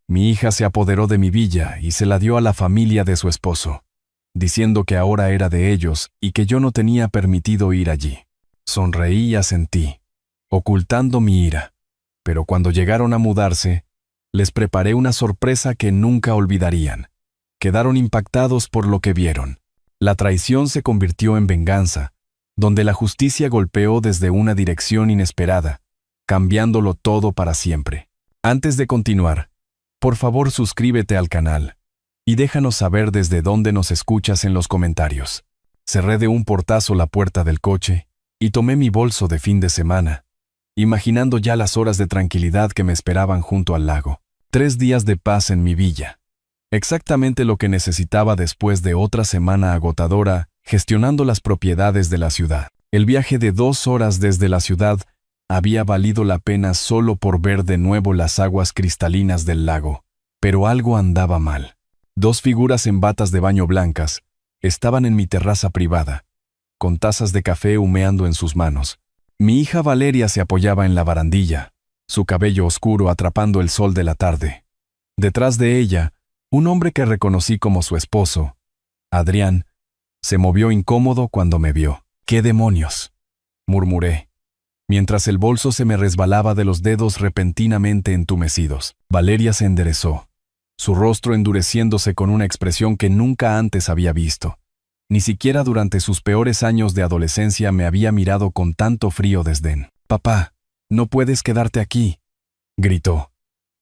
Mi hija se apoderó de mi villa y se la dio a la familia de su esposo, diciendo que ahora era de ellos y que yo no tenía permitido ir allí. Sonreí y asentí, ocultando mi ira. Pero cuando llegaron a mudarse, les preparé una sorpresa que nunca olvidarían. Quedaron impactados por lo que vieron. La traición se convirtió en venganza, donde la justicia golpeó desde una dirección inesperada, cambiándolo todo para siempre. Antes de continuar, por favor suscríbete al canal y déjanos saber desde dónde nos escuchas en los comentarios. Cerré de un portazo la puerta del coche y tomé mi bolso de fin de semana, imaginando ya las horas de tranquilidad que me esperaban junto al lago. 3 días de paz en mi villa. Exactamente lo que necesitaba después de otra semana agotadora gestionando las propiedades de la ciudad. El viaje de 2 horas desde la ciudad había valido la pena solo por ver de nuevo las aguas cristalinas del lago. Pero algo andaba mal. 2 figuras en batas de baño blancas estaban en mi terraza privada, con tazas de café humeando en sus manos. Mi hija Valeria se apoyaba en la barandilla, su cabello oscuro atrapando el sol de la tarde. Detrás de ella, un hombre que reconocí como su esposo, Adrián, se movió incómodo cuando me vio. «¿Qué demonios?», murmuré, mientras el bolso se me resbalaba de los dedos repentinamente entumecidos. Valeria se enderezó, su rostro endureciéndose con una expresión que nunca antes había visto. Ni siquiera durante sus peores años de adolescencia me había mirado con tanto frío desdén. «Papá, no puedes quedarte aquí», gritó,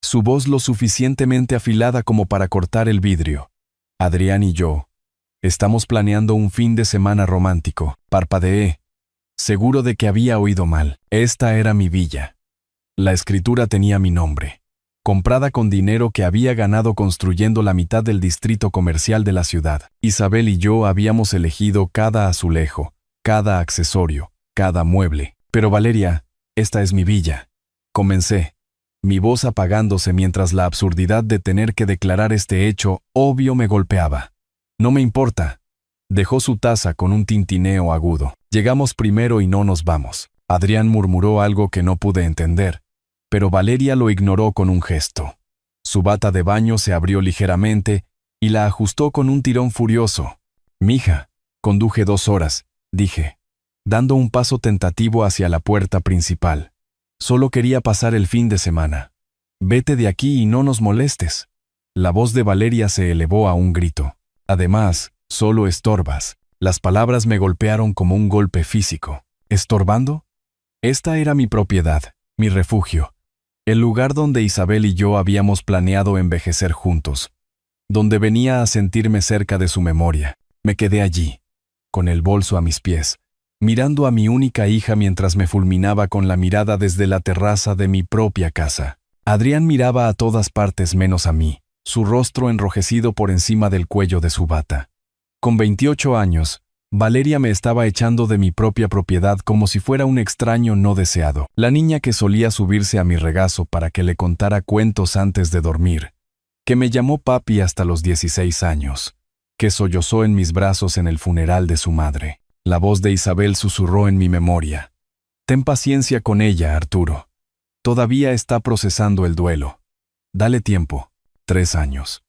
su voz lo suficientemente afilada como para cortar el vidrio. «Adrián y yo estamos planeando un fin de semana romántico», parpadeé, seguro de que había oído mal. Esta era mi villa. La escritura tenía mi nombre, comprada con dinero que había ganado construyendo la mitad del distrito comercial de la ciudad. Isabel y yo habíamos elegido cada azulejo, cada accesorio, cada mueble. «Pero Valeria, esta es mi villa», comencé, mi voz apagándose mientras la absurdidad de tener que declarar este hecho obvio me golpeaba. «No me importa», dejó su taza con un tintineo agudo. «Llegamos primero y no nos vamos». Adrián murmuró algo que no pude entender, pero Valeria lo ignoró con un gesto. Su bata de baño se abrió ligeramente y la ajustó con un tirón furioso. «Mija, conduje 2 horas», dije, dando un paso tentativo hacia la puerta principal. «Solo quería pasar el fin de semana. Vete de aquí y no nos molestes». La voz de Valeria se elevó a un grito. «Además, solo estorbas». Las palabras me golpearon como un golpe físico. ¿Estorbando? Esta era mi propiedad, mi refugio, el lugar donde Isabel y yo habíamos planeado envejecer juntos, donde venía a sentirme cerca de su memoria. Me quedé allí, con el bolso a mis pies, mirando a mi única hija mientras me fulminaba con la mirada desde la terraza de mi propia casa. Adrián miraba a todas partes menos a mí, su rostro enrojecido por encima del cuello de su bata. Con 28 años, Valeria me estaba echando de mi propia propiedad como si fuera un extraño no deseado. La niña que solía subirse a mi regazo para que le contara cuentos antes de dormir, que me llamó papi hasta los 16 años, que sollozó en mis brazos en el funeral de su madre. La voz de Isabel susurró en mi memoria. «Ten paciencia con ella, Arturo. Todavía está procesando el duelo. Dale tiempo». 3 años.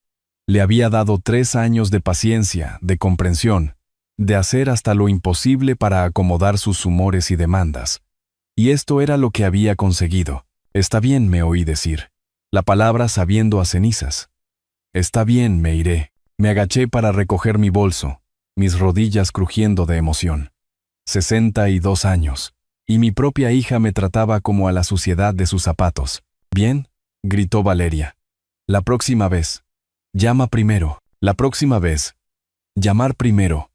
Le había dado 3 años de paciencia, de comprensión, de hacer hasta lo imposible para acomodar sus humores y demandas. Y esto era lo que había conseguido. «Está bien», me oí decir, la palabra sabiendo a cenizas. «Está bien, me iré». Me agaché para recoger mi bolso, mis rodillas crujiendo de emoción. 62 años, y mi propia hija me trataba como a la suciedad de sus zapatos. «Bien», gritó Valeria. «La próxima vez. Llama primero». La próxima vez. Llamar primero.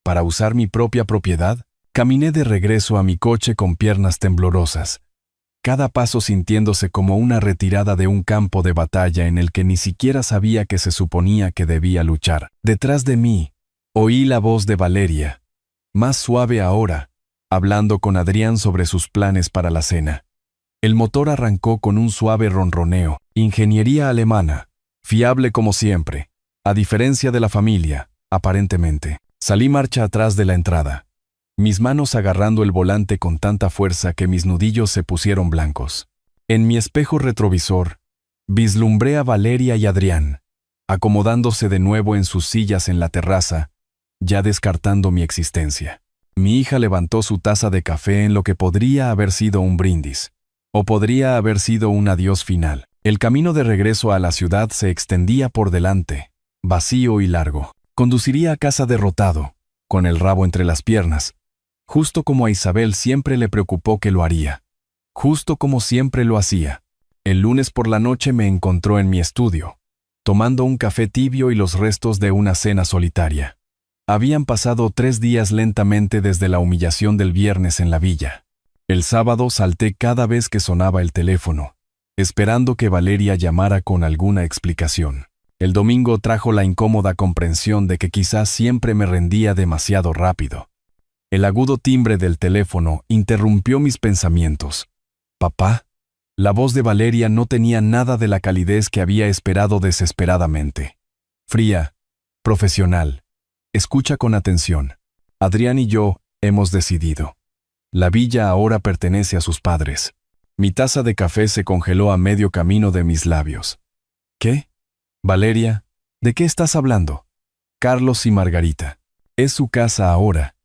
¿Para usar mi propia propiedad? Caminé de regreso a mi coche con piernas temblorosas, cada paso sintiéndose como una retirada de un campo de batalla en el que ni siquiera sabía que se suponía que debía luchar. Detrás de mí, oí la voz de Valeria, más suave ahora, hablando con Adrián sobre sus planes para la cena. El motor arrancó con un suave ronroneo. Ingeniería alemana, fiable como siempre, a diferencia de la familia, aparentemente. Salí marcha atrás de la entrada, mis manos agarrando el volante con tanta fuerza que mis nudillos se pusieron blancos. En mi espejo retrovisor, Vislumbré a Valeria y Adrián, acomodándose de nuevo en sus sillas en la terraza, ya descartando mi existencia. Mi hija levantó su taza de café en lo que podría haber sido un brindis, o podría haber sido un adiós final. El camino de regreso a la ciudad se extendía por delante, vacío y largo. Conduciría a casa derrotado, con el rabo entre las piernas, justo como a Isabel siempre le preocupó que lo haría, justo como siempre lo hacía. El lunes por la noche me encontró en mi estudio, tomando un café tibio y los restos de una cena solitaria. Habían pasado 3 días lentamente desde la humillación del viernes en la villa. El sábado salté cada vez que sonaba el teléfono, esperando que Valeria llamara con alguna explicación. El domingo trajo la incómoda comprensión de que quizás siempre me rendía demasiado rápido. El agudo timbre del teléfono interrumpió mis pensamientos. ¿Papá? La voz de Valeria no tenía nada de la calidez que había esperado desesperadamente. Fría, profesional. Escucha con atención. Adrián y yo hemos decidido. La villa ahora pertenece a sus padres. Mi taza de café se congeló a medio camino de mis labios. ¿Qué? Valeria, ¿de qué estás hablando? Carlos y Margarita. Es su casa ahora.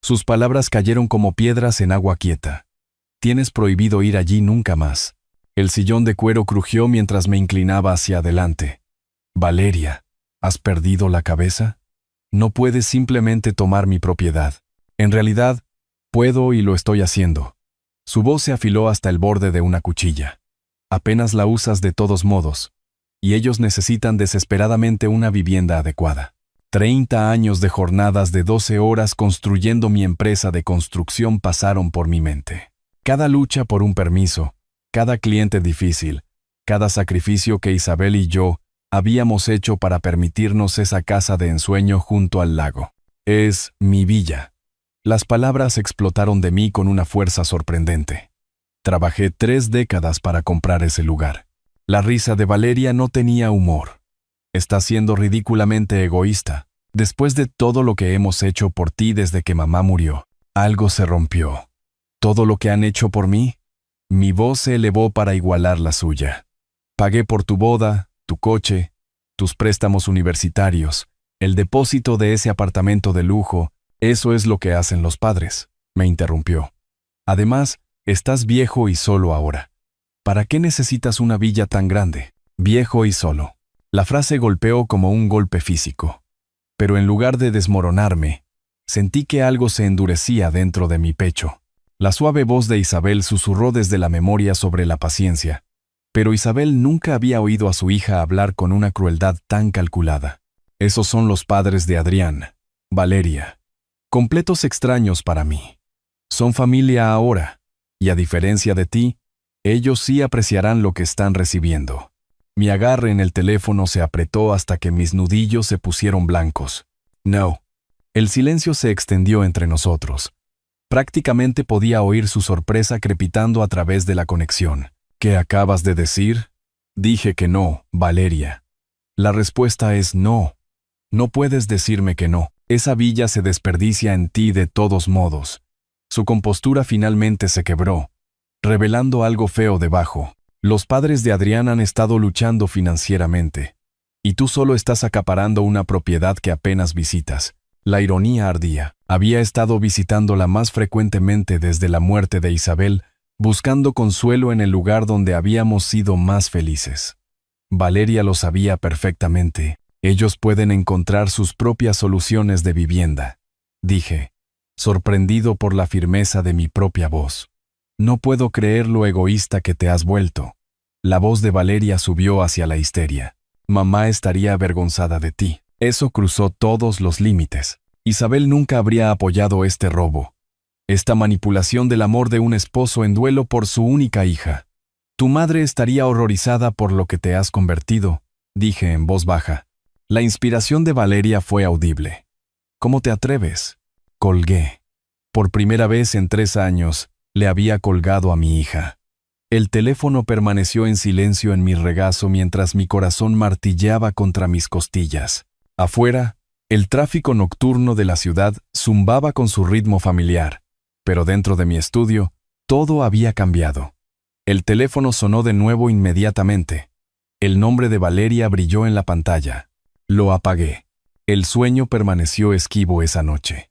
Sus palabras cayeron como piedras en agua quieta. Tienes prohibido ir allí nunca más. El sillón de cuero crujió mientras me inclinaba hacia adelante. Valeria, ¿has perdido la cabeza? No puedes simplemente tomar mi propiedad. En realidad, puedo y lo estoy haciendo. Su voz se afiló hasta el borde de una cuchilla. Apenas la usas de todos modos. Y ellos necesitan desesperadamente una vivienda adecuada. 30 años de jornadas de 12 horas construyendo mi empresa de construcción pasaron por mi mente. Cada lucha por un permiso, cada cliente difícil, cada sacrificio que Isabel y yo habíamos hecho para permitirnos esa casa de ensueño junto al lago. Es mi villa. Las palabras explotaron de mí con una fuerza sorprendente. Trabajé 3 décadas para comprar ese lugar. La risa de Valeria no tenía humor. Estás siendo ridículamente egoísta. Después de todo lo que hemos hecho por ti desde que mamá murió, algo se rompió. ¿Todo lo que han hecho por mí? Mi voz se elevó para igualar la suya. Pagué por tu boda, tu coche, tus préstamos universitarios, el depósito de ese apartamento de lujo. Eso es lo que hacen los padres, me interrumpió. Además, estás viejo y solo ahora. ¿Para qué necesitas una villa tan grande? Viejo y solo. La frase golpeó como un golpe físico. Pero en lugar de desmoronarme, sentí que algo se endurecía dentro de mi pecho. La suave voz de Isabel susurró desde la memoria sobre la paciencia. Pero Isabel nunca había oído a su hija hablar con una crueldad tan calculada. Esos son los padres de Adrián, Valeria. Completos extraños para mí. Son familia ahora, y a diferencia de ti, ellos sí apreciarán lo que están recibiendo. Mi agarre en el teléfono se apretó hasta que mis nudillos se pusieron blancos. No. El silencio se extendió entre nosotros. Prácticamente podía oír su sorpresa crepitando a través de la conexión. ¿Qué acabas de decir? Dije que no, Valeria. La respuesta es no. No puedes decirme que no. Esa villa se desperdicia en ti de todos modos. Su compostura finalmente se quebró, revelando algo feo debajo. Los padres de Adrián han estado luchando financieramente, y tú solo estás acaparando una propiedad que apenas visitas. La ironía ardía. Había estado visitándola más frecuentemente desde la muerte de Isabel, buscando consuelo en el lugar donde habíamos sido más felices. Valeria lo sabía perfectamente. Ellos pueden encontrar sus propias soluciones de vivienda, dije, sorprendido por la firmeza de mi propia voz. No puedo creer lo egoísta que te has vuelto. La voz de Valeria subió hacia la histeria. Mamá estaría avergonzada de ti. Eso cruzó todos los límites. Isabel nunca habría apoyado este robo. Esta manipulación del amor de un esposo en duelo por su única hija. Tu madre estaría horrorizada por lo que te has convertido, dije en voz baja. La inspiración de Valeria fue audible. ¿Cómo te atreves? Colgué. Por primera vez en 3 años, le había colgado a mi hija. El teléfono permaneció en silencio en mi regazo mientras mi corazón martilleaba contra mis costillas. Afuera, el tráfico nocturno de la ciudad zumbaba con su ritmo familiar, pero dentro de mi estudio, todo había cambiado. El teléfono sonó de nuevo inmediatamente. El nombre de Valeria brilló en la pantalla. Lo apagué. El sueño permaneció esquivo esa noche.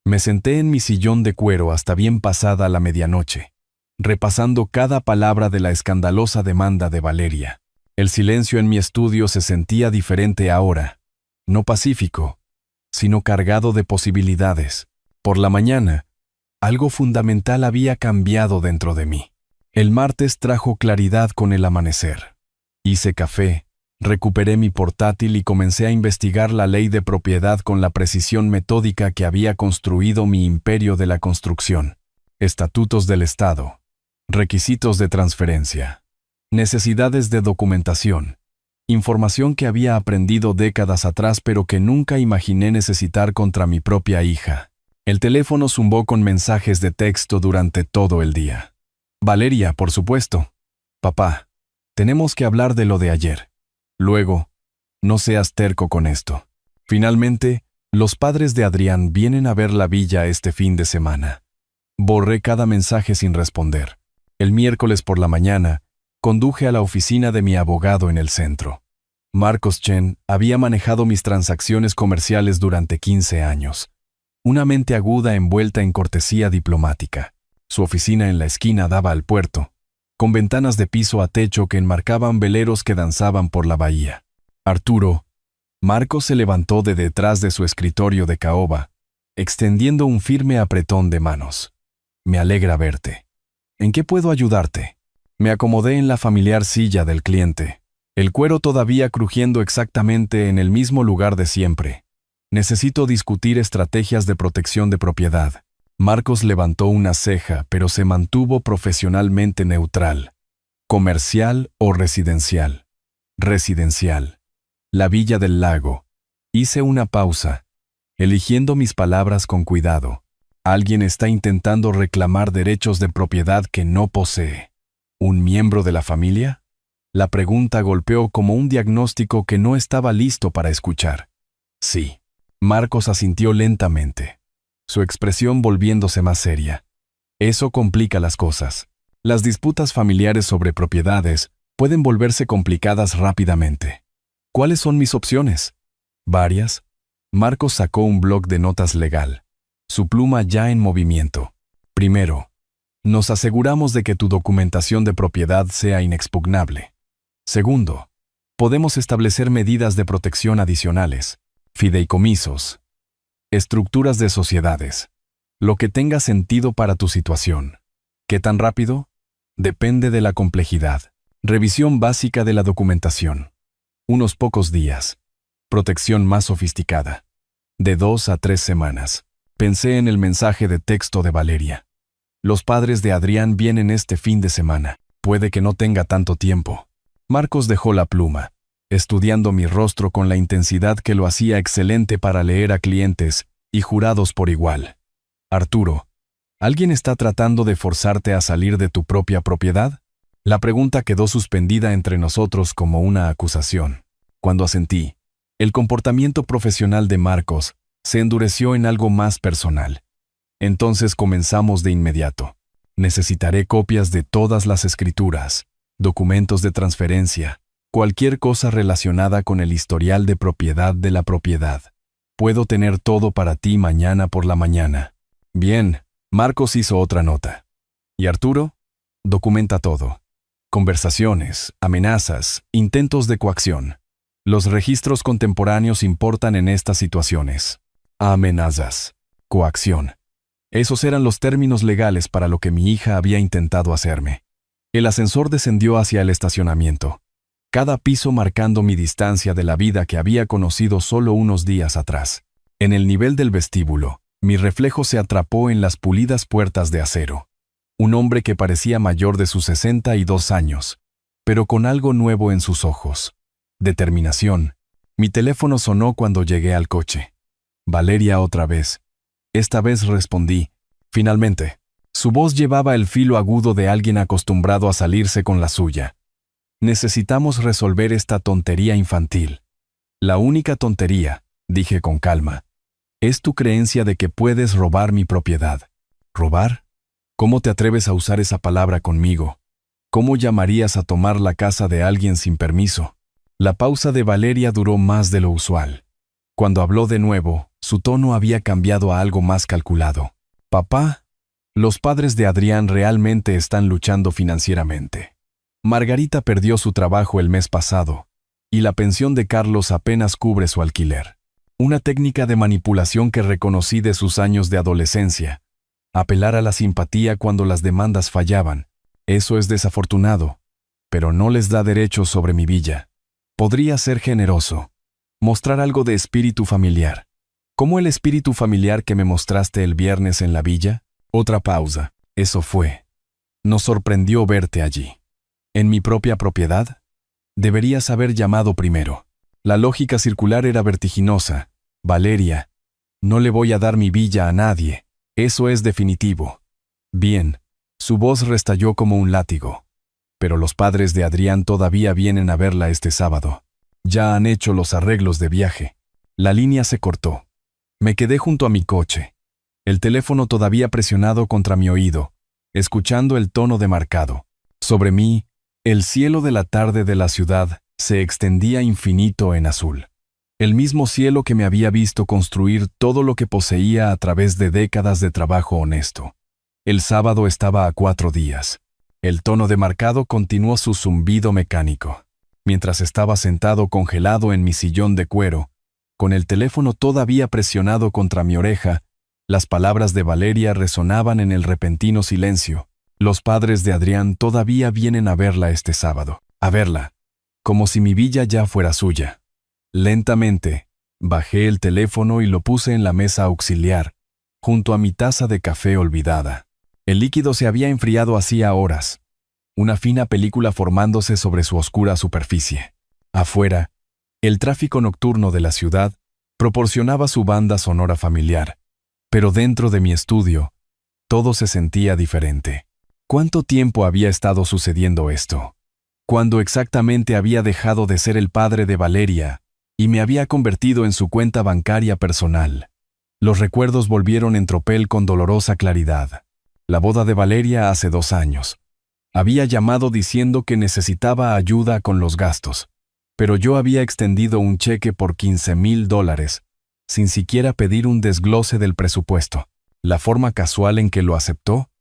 Me senté en mi sillón de cuero hasta bien pasada la medianoche, repasando cada palabra de la escandalosa demanda de Valeria. El silencio en mi estudio se sentía diferente ahora, no pacífico, sino cargado de posibilidades. Por la mañana, algo fundamental había cambiado dentro de mí. El martes trajo claridad con el amanecer. Hice café, recuperé mi portátil y comencé a investigar la ley de propiedad con la precisión metódica que había construido mi imperio de la construcción. Estatutos del Estado, requisitos de transferencia, necesidades de documentación, información que había aprendido décadas atrás pero que nunca imaginé necesitar contra mi propia hija. El teléfono zumbó con mensajes de texto durante todo el día. Valeria, por supuesto. Papá, tenemos que hablar de lo de ayer. Luego, no seas terco con esto. Finalmente, los padres de Adrián vienen a ver la villa este fin de semana. Borré cada mensaje sin responder. El miércoles por la mañana, conduje a la oficina de mi abogado en el centro. Marcos Chen había manejado mis transacciones comerciales durante 15 años. Una mente aguda envuelta en cortesía diplomática. Su oficina en la esquina daba al puerto, con ventanas de piso a techo que enmarcaban veleros que danzaban por la bahía. Arturo. Marcos se levantó de detrás de su escritorio de caoba, extendiendo un firme apretón de manos. Me alegra verte. ¿En qué puedo ayudarte? Me acomodé en la familiar silla del cliente, el cuero todavía crujiendo exactamente en el mismo lugar de siempre. Necesito discutir estrategias de protección de propiedad. Marcos levantó una ceja, pero se mantuvo profesionalmente neutral. ¿Comercial o residencial? Residencial. La Villa del Lago. Hice una pausa, eligiendo mis palabras con cuidado. Alguien está intentando reclamar derechos de propiedad que no posee. ¿Un miembro de la familia? La pregunta golpeó como un diagnóstico que no estaba listo para escuchar. Sí. Marcos asintió lentamente, su expresión volviéndose más seria. Eso complica las cosas. Las disputas familiares sobre propiedades pueden volverse complicadas rápidamente. ¿Cuáles son mis opciones? Varias. Marcos sacó un bloc de notas legal, su pluma ya en movimiento. Primero, nos aseguramos de que tu documentación de propiedad sea inexpugnable. Segundo, podemos establecer medidas de protección adicionales, fideicomisos, estructuras de sociedades, lo que tenga sentido para tu situación. ¿Qué tan rápido? Depende de la complejidad. Revisión básica de la documentación. Unos pocos días. Protección más sofisticada. De 2 a 3 semanas. Pensé en el mensaje de texto de Valeria. Los padres de Adrián vienen este fin de semana. Puede que no tenga tanto tiempo. Marcos dejó la pluma, estudiando mi rostro con la intensidad que lo hacía excelente para leer a clientes y jurados por igual. Arturo, ¿alguien está tratando de forzarte a salir de tu propia propiedad? La pregunta quedó suspendida entre nosotros como una acusación. Cuando asentí, el comportamiento profesional de Marcos se endureció en algo más personal. Entonces comenzamos de inmediato. Necesitaré copias de todas las escrituras, documentos de transferencia, cualquier cosa relacionada con el historial de propiedad de la propiedad. Puedo tener todo para ti mañana por la mañana. Bien, Marcos hizo otra nota. ¿Y Arturo? Documenta todo. Conversaciones, amenazas, intentos de coacción. Los registros contemporáneos importan en estas situaciones. Amenazas, coacción. Esos eran los términos legales para lo que mi hija había intentado hacerme. El ascensor descendió hacia el estacionamiento, cada piso marcando mi distancia de la vida que había conocido solo unos días atrás. En el nivel del vestíbulo, mi reflejo se atrapó en las pulidas puertas de acero. Un hombre que parecía mayor de sus 62 años, pero con algo nuevo en sus ojos. Determinación. Mi teléfono sonó cuando llegué al coche. Valeria otra vez. Esta vez respondí. Finalmente. Su voz llevaba el filo agudo de alguien acostumbrado a salirse con la suya. Necesitamos resolver esta tontería infantil. La única tontería, dije con calma, es tu creencia de que puedes robar mi propiedad. ¿Robar? ¿Cómo te atreves a usar esa palabra conmigo? ¿Cómo llamarías a tomar la casa de alguien sin permiso? La pausa de Valeria duró más de lo usual. Cuando habló de nuevo, su tono había cambiado a algo más calculado. Papá, los padres de Adrián realmente están luchando financieramente. Margarita perdió su trabajo el mes pasado, y la pensión de Carlos apenas cubre su alquiler. Una técnica de manipulación que reconocí de sus años de adolescencia. Apelar a la simpatía cuando las demandas fallaban. Eso es desafortunado, pero no les da derechos sobre mi villa. Podría ser generoso. Mostrar algo de espíritu familiar. ¿Cómo el espíritu familiar que me mostraste el viernes en la villa? Otra pausa. Eso fue. Nos sorprendió verte allí. ¿En mi propia propiedad? Deberías haber llamado primero. La lógica circular era vertiginosa. Valeria, no le voy a dar mi villa a nadie. Eso es definitivo. Bien. Su voz restalló como un látigo. Pero los padres de Adrián todavía vienen a verla este sábado. Ya han hecho los arreglos de viaje. La línea se cortó. Me quedé junto a mi coche. El teléfono todavía presionado contra mi oído, escuchando el tono demarcado. Sobre mí, el cielo de la tarde de la ciudad se extendía infinito en azul. El mismo cielo que me había visto construir todo lo que poseía a través de décadas de trabajo honesto. El sábado estaba a 4 días. El tono demarcado continuó su zumbido mecánico. Mientras estaba sentado congelado en mi sillón de cuero, con el teléfono todavía presionado contra mi oreja, las palabras de Valeria resonaban en el repentino silencio. Los padres de Adrián todavía vienen a verla este sábado. A verla. Como si mi villa ya fuera suya. Lentamente, bajé el teléfono y lo puse en la mesa auxiliar, junto a mi taza de café olvidada. El líquido se había enfriado hacía horas, una fina película formándose sobre su oscura superficie. Afuera, el tráfico nocturno de la ciudad proporcionaba su banda sonora familiar, pero dentro de mi estudio, todo se sentía diferente. ¿Cuánto tiempo había estado sucediendo esto? ¿Cuándo exactamente había dejado de ser el padre de Valeria y me había convertido en su cuenta bancaria personal? Los recuerdos volvieron en tropel con dolorosa claridad. La boda de Valeria hace 2 años. Había llamado diciendo que necesitaba ayuda con los gastos, pero yo había extendido un cheque por $15,000, sin siquiera pedir un desglose del presupuesto. La forma casual en que lo aceptó,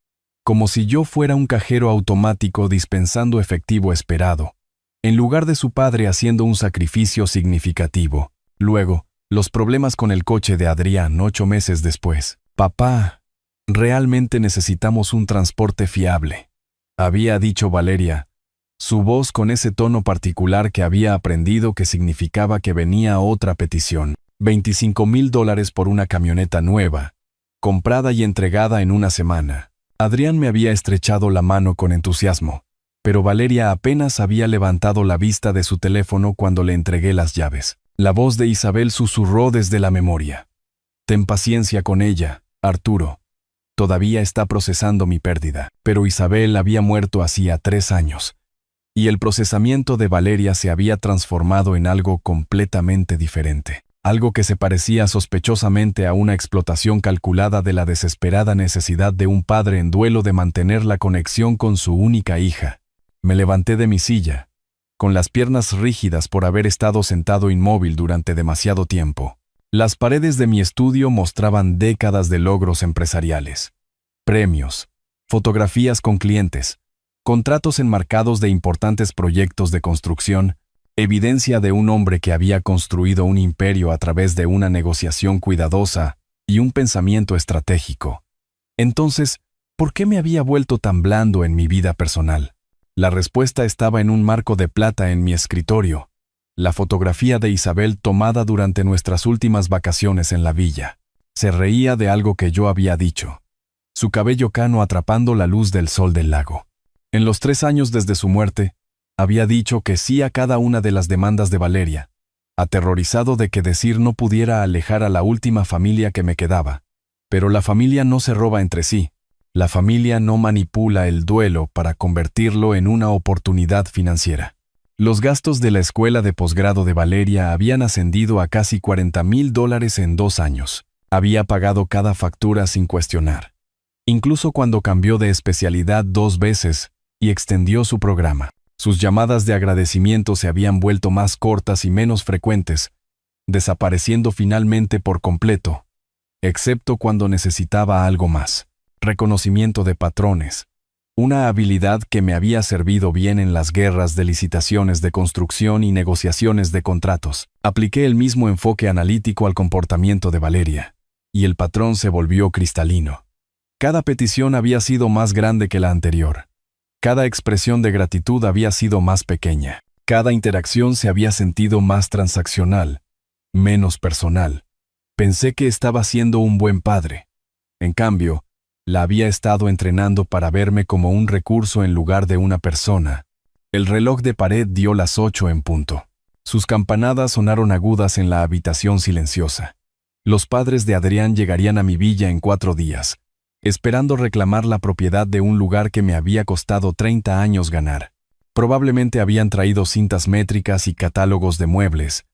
como si yo fuera un cajero automático dispensando efectivo esperado, en lugar de su padre haciendo un sacrificio significativo. Luego, los problemas con el coche de Adrián 8 meses después. Papá, realmente necesitamos un transporte fiable, había dicho Valeria, su voz con ese tono particular que había aprendido que significaba que venía otra petición. $25,000 por una camioneta nueva, comprada y entregada en una semana. Adrián me había estrechado la mano con entusiasmo, pero Valeria apenas había levantado la vista de su teléfono cuando le entregué las llaves. La voz de Isabel susurró desde la memoria. Ten paciencia con ella, Arturo. Todavía está procesando mi pérdida, pero Isabel había muerto hacía 3 años, y el procesamiento de Valeria se había transformado en algo completamente diferente. Algo que se parecía sospechosamente a una explotación calculada de la desesperada necesidad de un padre en duelo de mantener la conexión con su única hija. Me levanté de mi silla, con las piernas rígidas por haber estado sentado inmóvil durante demasiado tiempo. Las paredes de mi estudio mostraban décadas de logros empresariales. Premios, fotografías con clientes, contratos enmarcados de importantes proyectos de construcción, evidencia de un hombre que había construido un imperio a través de una negociación cuidadosa y un pensamiento estratégico. Entonces, ¿por qué me había vuelto tan blando en mi vida personal? La respuesta estaba en un marco de plata en mi escritorio, la fotografía de Isabel tomada durante nuestras últimas vacaciones en la villa. Se reía de algo que yo había dicho. Su cabello cano atrapando la luz del sol del lago. En los 3 años desde su muerte, había dicho que sí a cada una de las demandas de Valeria, aterrorizado de que decir no pudiera alejar a la última familia que me quedaba. Pero la familia no se roba entre sí. La familia no manipula el duelo para convertirlo en una oportunidad financiera. Los gastos de la escuela de posgrado de Valeria habían ascendido a casi $40,000 en 2 años. Había pagado cada factura sin cuestionar. Incluso cuando cambió de especialidad 2 veces, y extendió su programa. Sus llamadas de agradecimiento se habían vuelto más cortas y menos frecuentes, desapareciendo finalmente por completo, excepto cuando necesitaba algo más. Reconocimiento de patrones. Una habilidad que me había servido bien en las guerras de licitaciones de construcción y negociaciones de contratos. Apliqué el mismo enfoque analítico al comportamiento de Valeria, y el patrón se volvió cristalino. Cada petición había sido más grande que la anterior. Cada expresión de gratitud había sido más pequeña. Cada interacción se había sentido más transaccional, menos personal. Pensé que estaba siendo un buen padre. En cambio, la había estado entrenando para verme como un recurso en lugar de una persona. El reloj de pared dio las 8 en punto. Sus campanadas sonaron agudas en la habitación silenciosa. Los padres de Adrián llegarían a mi villa en 4 días, esperando reclamar la propiedad de un lugar que me había costado 30 años ganar. Probablemente habían traído cintas métricas y catálogos de muebles,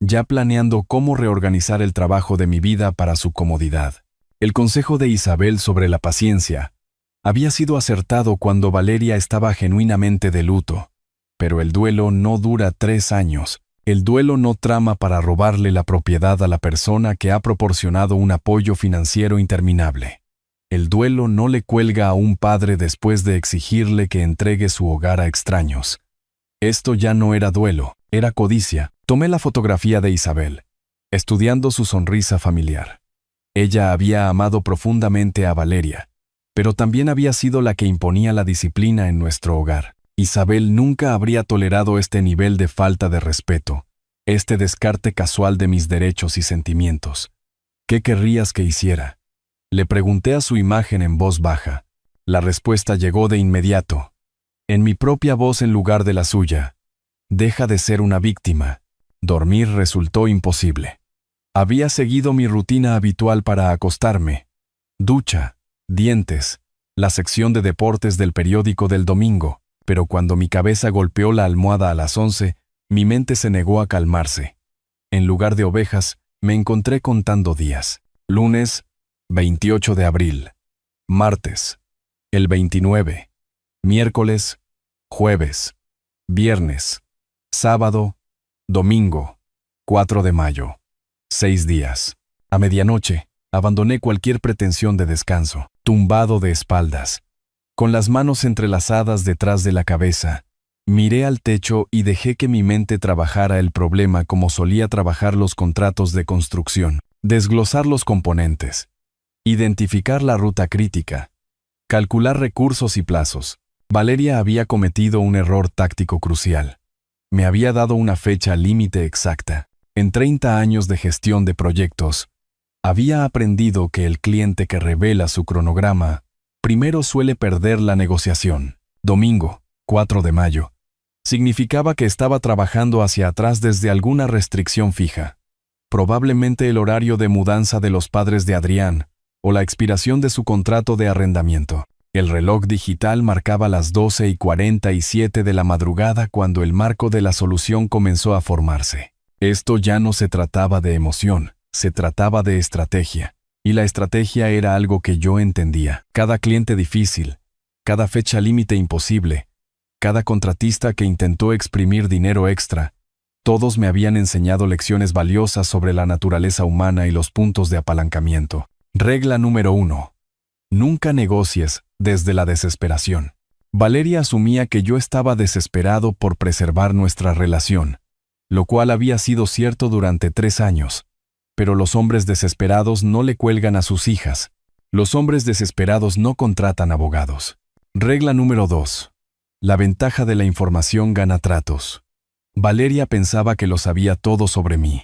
ya planeando cómo reorganizar el trabajo de mi vida para su comodidad. El consejo de Isabel sobre la paciencia había sido acertado cuando Valeria estaba genuinamente de luto, pero el duelo no dura 3 años. El duelo no trama para robarle la propiedad a la persona que ha proporcionado un apoyo financiero interminable. El duelo no le cuelga a un padre después de exigirle que entregue su hogar a extraños. Esto ya no era duelo, era codicia. Tomé la fotografía de Isabel, estudiando su sonrisa familiar. Ella había amado profundamente a Valeria, pero también había sido la que imponía la disciplina en nuestro hogar. Isabel nunca habría tolerado este nivel de falta de respeto, este descarte casual de mis derechos y sentimientos. ¿Qué querrías que hiciera? Le pregunté a su imagen en voz baja. La respuesta llegó de inmediato, en mi propia voz en lugar de la suya. Deja de ser una víctima. Dormir resultó imposible. Había seguido mi rutina habitual para acostarme. Ducha, dientes, la sección de deportes del periódico del domingo, pero cuando mi cabeza golpeó la almohada a las 11, mi mente se negó a calmarse. En lugar de ovejas, me encontré contando días. Lunes, 28 de abril. Martes, el 29. Miércoles, jueves, viernes, sábado, domingo, 4 de mayo. 6 días. A medianoche, abandoné cualquier pretensión de descanso, tumbado de espaldas, con las manos entrelazadas detrás de la cabeza. Miré al techo y dejé que mi mente trabajara el problema como solía trabajar los contratos de construcción. Desglosar los componentes, identificar la ruta crítica, calcular recursos y plazos. Valeria había cometido un error táctico crucial. Me había dado una fecha límite exacta. En 30 años de gestión de proyectos, había aprendido que el cliente que revela su cronograma primero suele perder la negociación. Domingo, 4 de mayo. Significaba que estaba trabajando hacia atrás desde alguna restricción fija. Probablemente el horario de mudanza de los padres de Adrián, o la expiración de su contrato de arrendamiento. El reloj digital marcaba las 12:47 de la madrugada cuando el marco de la solución comenzó a formarse. Esto ya no se trataba de emoción, se trataba de estrategia. Y la estrategia era algo que yo entendía. Cada cliente difícil, cada fecha límite imposible, cada contratista que intentó exprimir dinero extra, todos me habían enseñado lecciones valiosas sobre la naturaleza humana y los puntos de apalancamiento. Regla número 1. Nunca negocies desde la desesperación. Valeria asumía que yo estaba desesperado por preservar nuestra relación, lo cual había sido cierto durante 3 años. Pero los hombres desesperados no le cuelgan a sus hijas. Los hombres desesperados no contratan abogados. Regla número 2. La ventaja de la información gana tratos. Valeria pensaba que lo sabía todo sobre mí.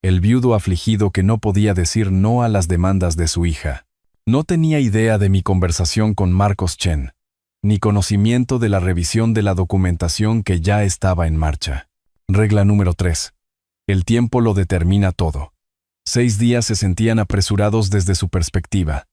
El viudo afligido que no podía decir no a las demandas de su hija. No tenía idea de mi conversación con Marcos Chen, ni conocimiento de la revisión de la documentación que ya estaba en marcha. Regla número 3. El tiempo lo determina todo. 6 días se sentían apresurados desde su perspectiva,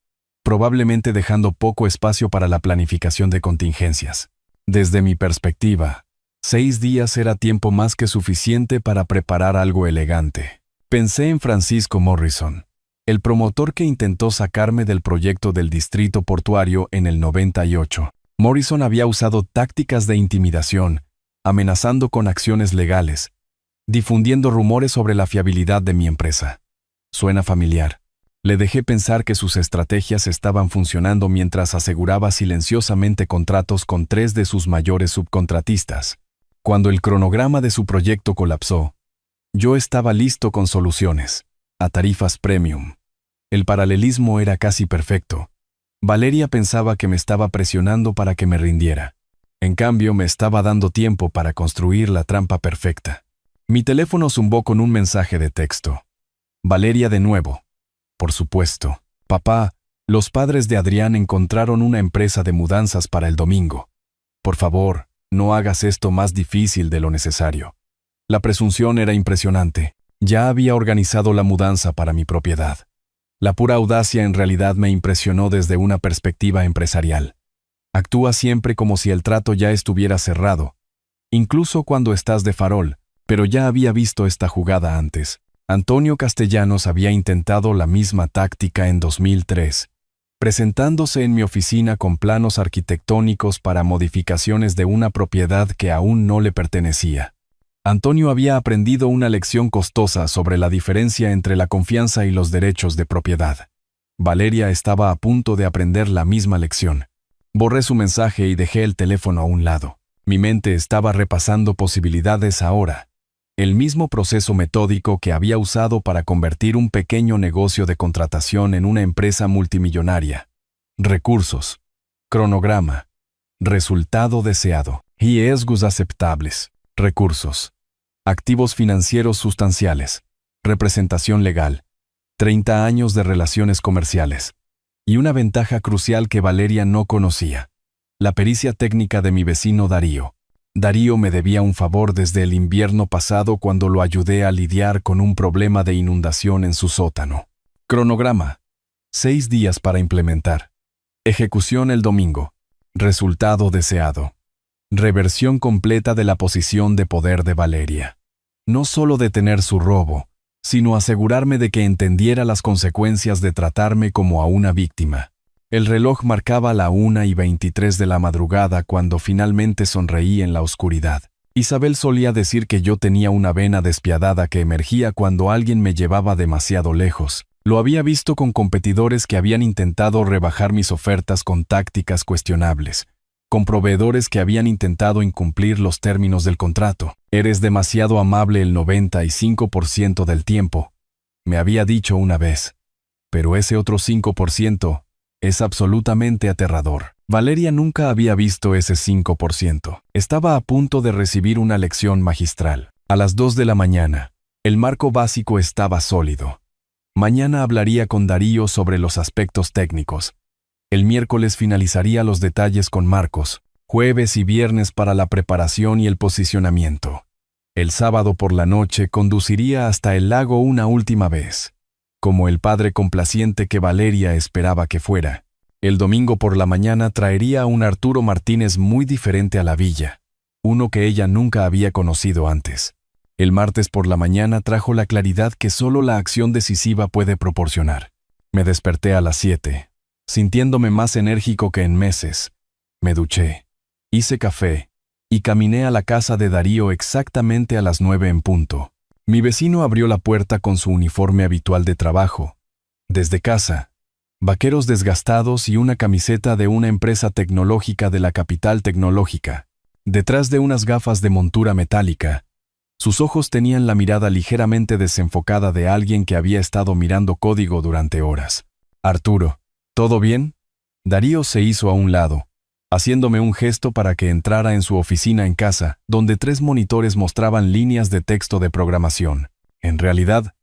probablemente dejando poco espacio para la planificación de contingencias. Desde mi perspectiva, 6 días era tiempo más que suficiente para preparar algo elegante. Pensé en Francisco Morrison, el promotor que intentó sacarme del proyecto del distrito portuario en el 98. Morrison había usado tácticas de intimidación, amenazando con acciones legales, difundiendo rumores sobre la fiabilidad de mi empresa. Suena familiar. Le dejé pensar que sus estrategias estaban funcionando mientras aseguraba silenciosamente contratos con 3 de sus mayores subcontratistas. Cuando el cronograma de su proyecto colapsó, yo estaba listo con soluciones, a tarifas premium. El paralelismo era casi perfecto. Valeria pensaba que me estaba presionando para que me rindiera. En cambio, me estaba dando tiempo para construir la trampa perfecta. Mi teléfono zumbó con un mensaje de texto. Valeria de nuevo. Por supuesto. Papá, los padres de Adrián encontraron una empresa de mudanzas para el domingo. Por favor, no hagas esto más difícil de lo necesario. La presunción era impresionante. Ya había organizado la mudanza para mi propiedad. La pura audacia en realidad me impresionó desde una perspectiva empresarial. Actúa siempre como si el trato ya estuviera cerrado, incluso cuando estás de farol, pero ya había visto esta jugada antes. Antonio Castellanos había intentado la misma táctica en 2003, presentándose en mi oficina con planos arquitectónicos para modificaciones de una propiedad que aún no le pertenecía. Antonio había aprendido una lección costosa sobre la diferencia entre la confianza y los derechos de propiedad. Valeria estaba a punto de aprender la misma lección. Borré su mensaje y dejé el teléfono a un lado. Mi mente estaba repasando posibilidades ahora. El mismo proceso metódico que había usado para convertir un pequeño negocio de contratación en una empresa multimillonaria. Recursos. Cronograma. Resultado deseado. Riesgos aceptables. Recursos. Activos financieros sustanciales. Representación legal. 30 años de relaciones comerciales. Y una ventaja crucial que Valeria no conocía. La pericia técnica de mi vecino Darío. Darío me debía un favor desde el invierno pasado cuando lo ayudé a lidiar con un problema de inundación en su sótano. Cronograma. 6 días para implementar. Ejecución el domingo. Resultado deseado. Reversión completa de la posición de poder de Valeria. No solo detener su robo, sino asegurarme de que entendiera las consecuencias de tratarme como a una víctima. El reloj marcaba la 1:23 de la madrugada cuando finalmente sonreí en la oscuridad. Isabel solía decir que yo tenía una vena despiadada que emergía cuando alguien me llevaba demasiado lejos. Lo había visto con competidores que habían intentado rebajar mis ofertas con tácticas cuestionables, con proveedores que habían intentado incumplir los términos del contrato. Eres demasiado amable el 95% del tiempo, me había dicho una vez. Pero ese otro 5% es absolutamente aterrador. Valeria nunca había visto ese 5%. Estaba a punto de recibir una lección magistral. A las 2 de la mañana, el marco básico estaba sólido. Mañana hablaría con Darío sobre los aspectos técnicos. El miércoles finalizaría los detalles con Marcos, jueves y viernes para la preparación y el posicionamiento. El sábado por la noche conduciría hasta el lago una última vez, como el padre complaciente que Valeria esperaba que fuera. El domingo por la mañana traería a un Arturo Martínez muy diferente a la villa, uno que ella nunca había conocido antes. El martes por la mañana trajo la claridad que solo la acción decisiva puede proporcionar. Me desperté a las 7. Sintiéndome más enérgico que en meses. Me duché, hice café y caminé a la casa de Darío exactamente a las 9 en punto. Mi vecino abrió la puerta con su uniforme habitual de trabajo. Desde casa, vaqueros desgastados y una camiseta de una empresa tecnológica de la capital tecnológica. Detrás de unas gafas de montura metálica, sus ojos tenían la mirada ligeramente desenfocada de alguien que había estado mirando código durante horas. Arturo, ¿todo bien? Darío se hizo a un lado, haciéndome un gesto para que entrara en su oficina en casa, donde 3 monitores mostraban líneas de texto de programación. En realidad,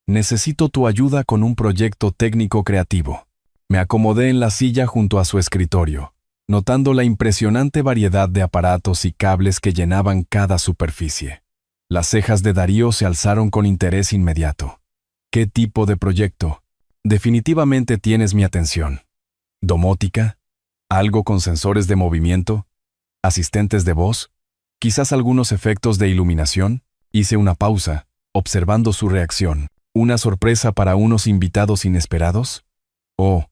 necesito tu ayuda con un proyecto técnico creativo. Me acomodé en la silla junto a su escritorio, notando la impresionante variedad de aparatos y cables que llenaban cada superficie. Las cejas de Darío se alzaron con interés inmediato. ¿Qué tipo de proyecto? Definitivamente tienes mi atención. ¿Domótica? ¿Algo con sensores de movimiento? ¿Asistentes de voz? ¿Quizás algunos efectos de iluminación? Hice una pausa, observando su reacción. ¿Una sorpresa para unos invitados inesperados? Oh,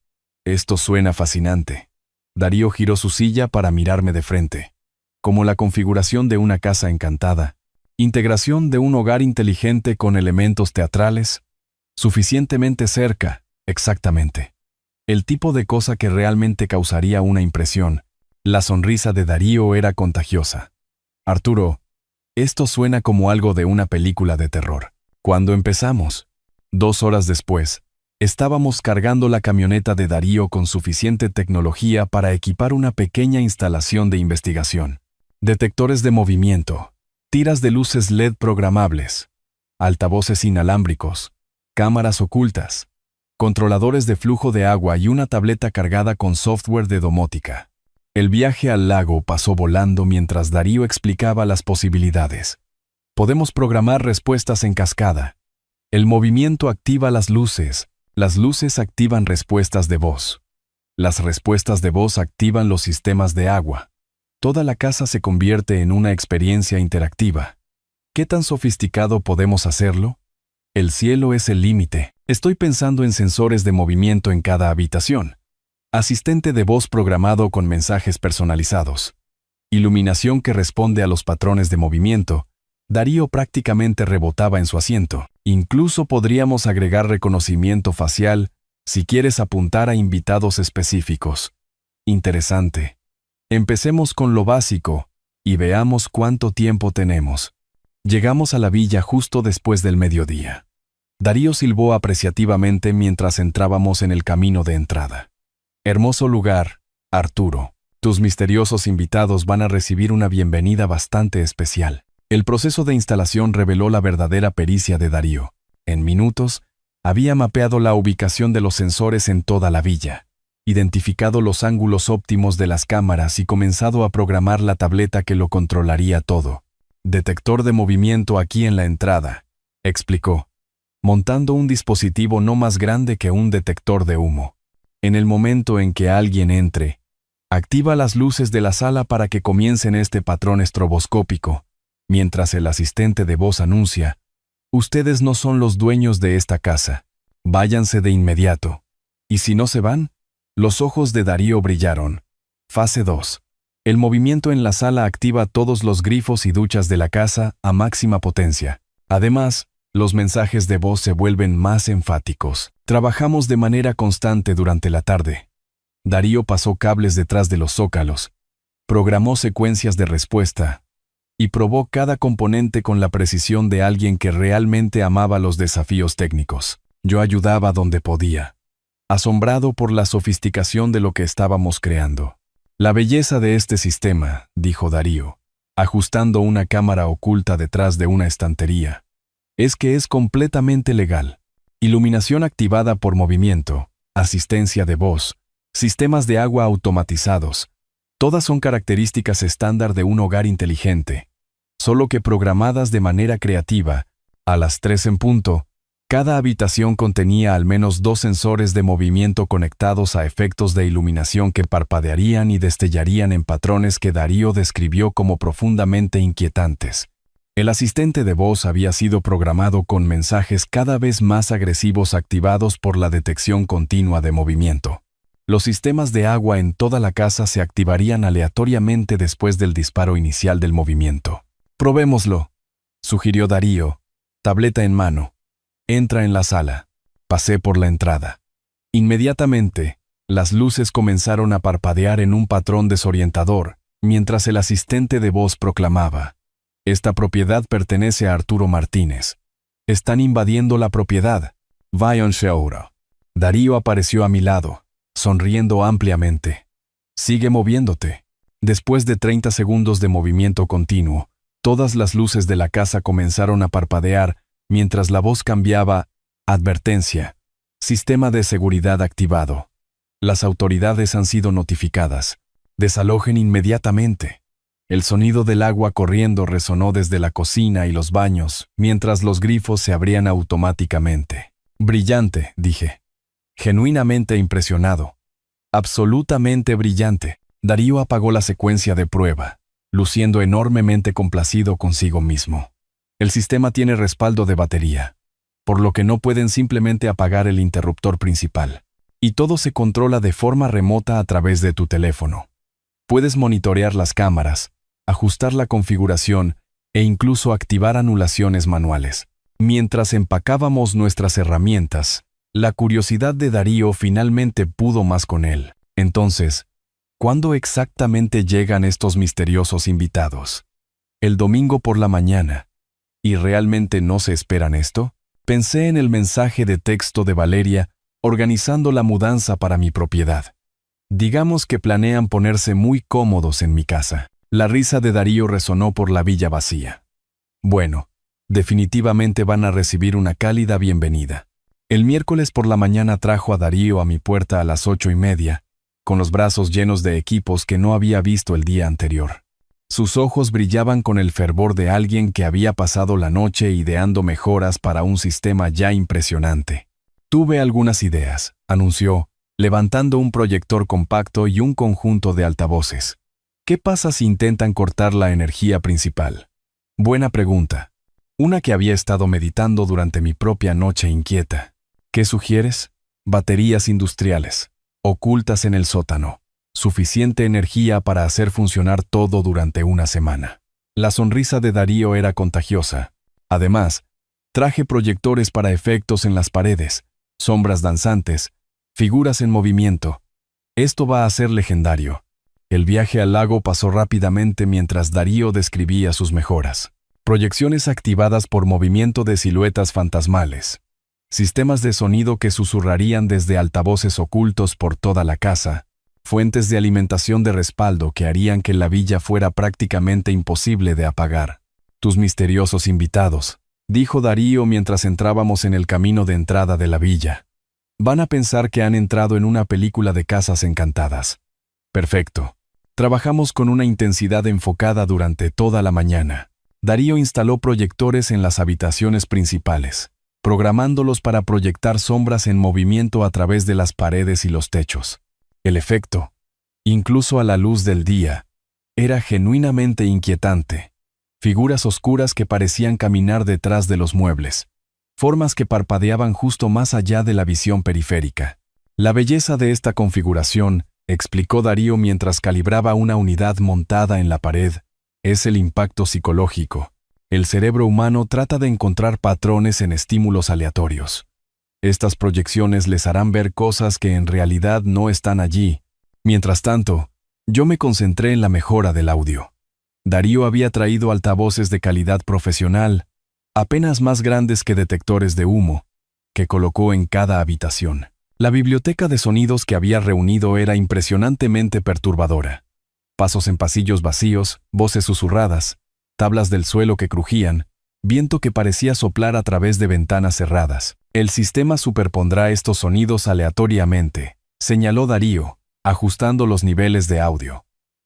esto suena fascinante. Darío giró su silla para mirarme de frente. Como la configuración de una casa encantada, integración de un hogar inteligente con elementos teatrales, suficientemente cerca, exactamente. El tipo de cosa que realmente causaría una impresión. La sonrisa de Darío era contagiosa. Arturo, esto suena como algo de una película de terror. Cuando empezamos, 2 horas después, estábamos cargando la camioneta de Darío con suficiente tecnología para equipar una pequeña instalación de investigación. Detectores de movimiento, tiras de luces LED programables, altavoces inalámbricos, cámaras ocultas, controladores de flujo de agua y una tableta cargada con software de domótica. El viaje al lago pasó volando mientras Darío explicaba las posibilidades. Podemos programar respuestas en cascada. El movimiento activa las luces activan respuestas de voz. Las respuestas de voz activan los sistemas de agua. Toda la casa se convierte en una experiencia interactiva. ¿Qué tan sofisticado podemos hacerlo? El cielo es el límite. Estoy pensando en sensores de movimiento en cada habitación. Asistente de voz programado con mensajes personalizados. Iluminación que responde a los patrones de movimiento. Darío prácticamente rebotaba en su asiento. Incluso podríamos agregar reconocimiento facial si quieres apuntar a invitados específicos. Interesante. Empecemos con lo básico y veamos cuánto tiempo tenemos. Llegamos a la villa justo después del mediodía. Darío silbó apreciativamente mientras entrábamos en el camino de entrada. Hermoso lugar, Arturo. Tus misteriosos invitados van a recibir una bienvenida bastante especial. El proceso de instalación reveló la verdadera pericia de Darío. En minutos, había mapeado la ubicación de los sensores en toda la villa, identificado los ángulos óptimos de las cámaras y comenzado a programar la tableta que lo controlaría todo. Detector de movimiento aquí en la entrada, explicó, montando un dispositivo no más grande que un detector de humo. En el momento en que alguien entre, activa las luces de la sala para que comiencen este patrón estroboscópico, mientras el asistente de voz anuncia, ustedes no son los dueños de esta casa, váyanse de inmediato. ¿Y si no se van? Los ojos de Darío brillaron. Fase 2. El movimiento en la sala activa todos los grifos y duchas de la casa a máxima potencia. Además, los mensajes de voz se vuelven más enfáticos. Trabajamos de manera constante durante la tarde. Darío pasó cables detrás de los zócalos, programó secuencias de respuesta y probó cada componente con la precisión de alguien que realmente amaba los desafíos técnicos. Yo ayudaba donde podía, asombrado por la sofisticación de lo que estábamos creando. La belleza de este sistema, dijo Darío, ajustando una cámara oculta detrás de una estantería, es que es completamente legal. Iluminación activada por movimiento, asistencia de voz, sistemas de agua automatizados, todas son características estándar de un hogar inteligente, solo que programadas de manera creativa. A las 3 en punto, cada habitación contenía al menos 2 sensores de movimiento conectados a efectos de iluminación que parpadearían y destellarían en patrones que Darío describió como profundamente inquietantes. El asistente de voz había sido programado con mensajes cada vez más agresivos activados por la detección continua de movimiento. Los sistemas de agua en toda la casa se activarían aleatoriamente después del disparo inicial del movimiento. Probémoslo, sugirió Darío, tableta en mano. Entra en la sala. Pasé por la entrada. Inmediatamente, las luces comenzaron a parpadear en un patrón desorientador, mientras el asistente de voz proclamaba: esta propiedad pertenece a Arturo Martínez. Están invadiendo la propiedad. Váyanse ahora. Darío apareció a mi lado, sonriendo ampliamente. Sigue moviéndote. Después de 30 segundos de movimiento continuo, todas las luces de la casa comenzaron a parpadear mientras la voz cambiaba. Advertencia. Sistema de seguridad activado. Las autoridades han sido notificadas. Desalojen inmediatamente. El sonido del agua corriendo resonó desde la cocina y los baños, mientras los grifos se abrían automáticamente. Brillante, dije. Genuinamente impresionado. Absolutamente brillante. Darío apagó la secuencia de prueba, luciendo enormemente complacido consigo mismo. El sistema tiene respaldo de batería, por lo que no pueden simplemente apagar el interruptor principal. Y todo se controla de forma remota a través de tu teléfono. Puedes monitorear las cámaras, ajustar la configuración e incluso activar anulaciones manuales. Mientras empacábamos nuestras herramientas, la curiosidad de Darío finalmente pudo más con él. Entonces, ¿cuándo exactamente llegan estos misteriosos invitados? El domingo por la mañana. ¿Y realmente no se esperan esto? Pensé en el mensaje de texto de Valeria organizando la mudanza para mi propiedad. Digamos que planean ponerse muy cómodos en mi casa. La risa de Darío resonó por la villa vacía. Bueno, definitivamente van a recibir una cálida bienvenida. El miércoles por la mañana trajo a Darío a mi puerta a las 8:30, con los brazos llenos de equipos que no había visto el día anterior. Sus ojos brillaban con el fervor de alguien que había pasado la noche ideando mejoras para un sistema ya impresionante. Tuve algunas ideas, anunció, levantando un proyector compacto y un conjunto de altavoces. ¿Qué pasa si intentan cortar la energía principal? Buena pregunta. Una que había estado meditando durante mi propia noche inquieta. ¿Qué sugieres? Baterías industriales, ocultas en el sótano. Suficiente energía para hacer funcionar todo durante una semana. La sonrisa de Darío era contagiosa. Además, traje proyectores para efectos en las paredes, sombras danzantes, figuras en movimiento. Esto va a ser legendario. El viaje al lago pasó rápidamente mientras Darío describía sus mejoras. Proyecciones activadas por movimiento de siluetas fantasmales. Sistemas de sonido que susurrarían desde altavoces ocultos por toda la casa. Fuentes de alimentación de respaldo que harían que la villa fuera prácticamente imposible de apagar. Tus misteriosos invitados, dijo Darío mientras entrábamos en el camino de entrada de la villa. Van a pensar que han entrado en una película de casas encantadas. Perfecto. Trabajamos con una intensidad enfocada durante toda la mañana. Darío instaló proyectores en las habitaciones principales, programándolos para proyectar sombras en movimiento a través de las paredes y los techos. El efecto, incluso a la luz del día, era genuinamente inquietante. Figuras oscuras que parecían caminar detrás de los muebles. Formas que parpadeaban justo más allá de la visión periférica. La belleza de esta configuración, explicó Darío mientras calibraba una unidad montada en la pared, es el impacto psicológico. El cerebro humano trata de encontrar patrones en estímulos aleatorios. Estas proyecciones les harán ver cosas que en realidad no están allí. Mientras tanto, yo me concentré en la mejora del audio. Darío había traído altavoces de calidad profesional, apenas más grandes que detectores de humo, que colocó en cada habitación. La biblioteca de sonidos que había reunido era impresionantemente perturbadora. Pasos en pasillos vacíos, voces susurradas, tablas del suelo que crujían, viento que parecía soplar a través de ventanas cerradas. El sistema superpondrá estos sonidos aleatoriamente, señaló Darío, ajustando los niveles de audio.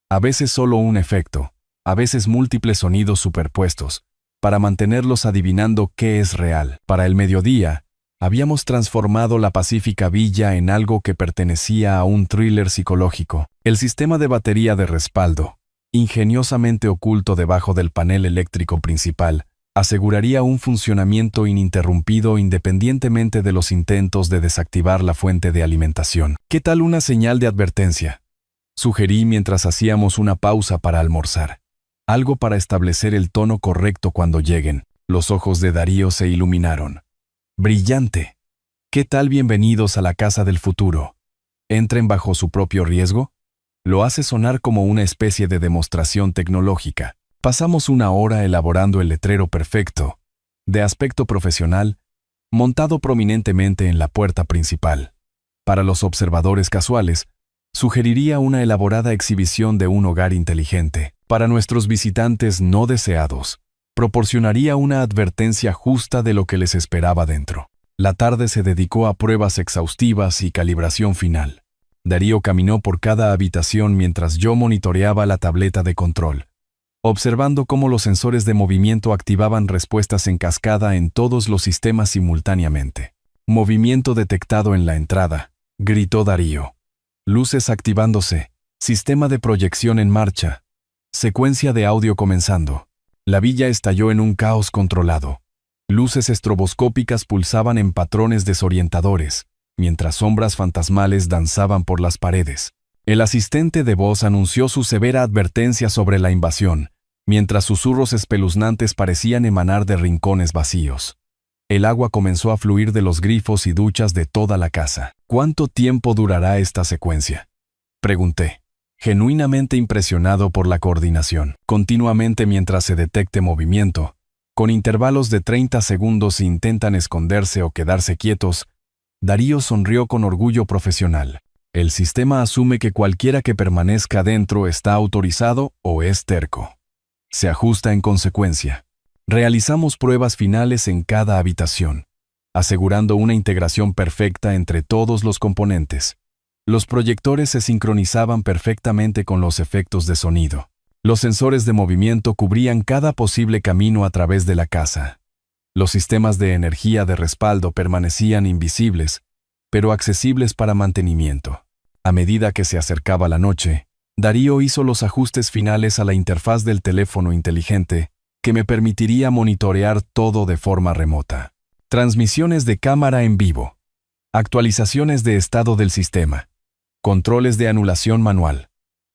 A veces solo un efecto, a veces múltiples sonidos superpuestos, para mantenerlos adivinando qué es real. Para el mediodía, habíamos transformado la pacífica villa en algo que pertenecía a un thriller psicológico. El sistema de batería de respaldo, ingeniosamente oculto debajo del panel eléctrico principal, aseguraría un funcionamiento ininterrumpido independientemente de los intentos de desactivar la fuente de alimentación. ¿Qué tal una señal de advertencia? Sugerí mientras hacíamos una pausa para almorzar. Algo para establecer el tono correcto cuando lleguen. Los ojos de Darío se iluminaron. Brillante. ¿Qué tal bienvenidos a la casa del futuro? ¿Entren bajo su propio riesgo? Lo hace sonar como una especie de demostración tecnológica. Pasamos una hora elaborando el letrero perfecto, de aspecto profesional, montado prominentemente en la puerta principal. Para los observadores casuales, sugeriría una elaborada exhibición de un hogar inteligente. Para nuestros visitantes no deseados, proporcionaría una advertencia justa de lo que les esperaba dentro. La tarde se dedicó a pruebas exhaustivas y calibración final. Darío caminó por cada habitación mientras yo monitoreaba la tableta de control, observando cómo los sensores de movimiento activaban respuestas en cascada en todos los sistemas simultáneamente. Movimiento detectado en la entrada, gritó Darío. Luces activándose, sistema de proyección en marcha, secuencia de audio comenzando. La villa estalló en un caos controlado. Luces estroboscópicas pulsaban en patrones desorientadores, mientras sombras fantasmales danzaban por las paredes. El asistente de voz anunció su severa advertencia sobre la invasión, mientras susurros espeluznantes parecían emanar de rincones vacíos. El agua comenzó a fluir de los grifos y duchas de toda la casa. ¿Cuánto tiempo durará esta secuencia?, pregunté, genuinamente impresionado por la coordinación. Continuamente mientras se detecte movimiento, con intervalos de 30 segundos si intentan esconderse o quedarse quietos, Darío sonrió con orgullo profesional. El sistema asume que cualquiera que permanezca dentro está autorizado o es terco. Se ajusta en consecuencia. Realizamos pruebas finales en cada habitación, asegurando una integración perfecta entre todos los componentes. Los proyectores se sincronizaban perfectamente con los efectos de sonido. Los sensores de movimiento cubrían cada posible camino a través de la casa. Los sistemas de energía de respaldo permanecían invisibles, pero accesibles para mantenimiento. A medida que se acercaba la noche, Darío hizo los ajustes finales a la interfaz del teléfono inteligente, que me permitiría monitorear todo de forma remota. Transmisiones de cámara en vivo. Actualizaciones de estado del sistema. Controles de anulación manual.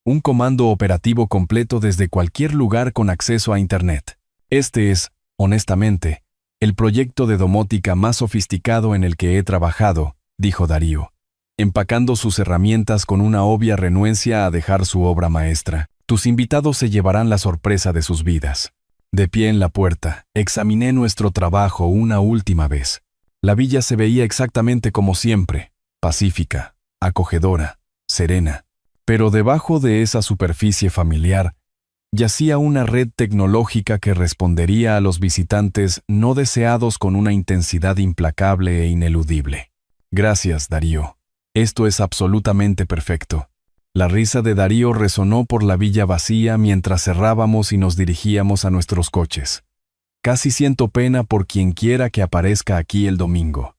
Un comando operativo completo desde cualquier lugar con acceso a Internet. Este es, honestamente, el proyecto de domótica más sofisticado en el que he trabajado, dijo Darío, empacando sus herramientas con una obvia renuencia a dejar su obra maestra. Tus invitados se llevarán la sorpresa de sus vidas. De pie en la puerta, examiné nuestro trabajo una última vez. La villa se veía exactamente como siempre, pacífica, acogedora, serena. Pero debajo de esa superficie familiar, yacía una red tecnológica que respondería a los visitantes no deseados con una intensidad implacable e ineludible. Gracias, Darío. Esto es absolutamente perfecto. La risa de Darío resonó por la villa vacía mientras cerrábamos y nos dirigíamos a nuestros coches. Casi siento pena por quien quiera que aparezca aquí el domingo.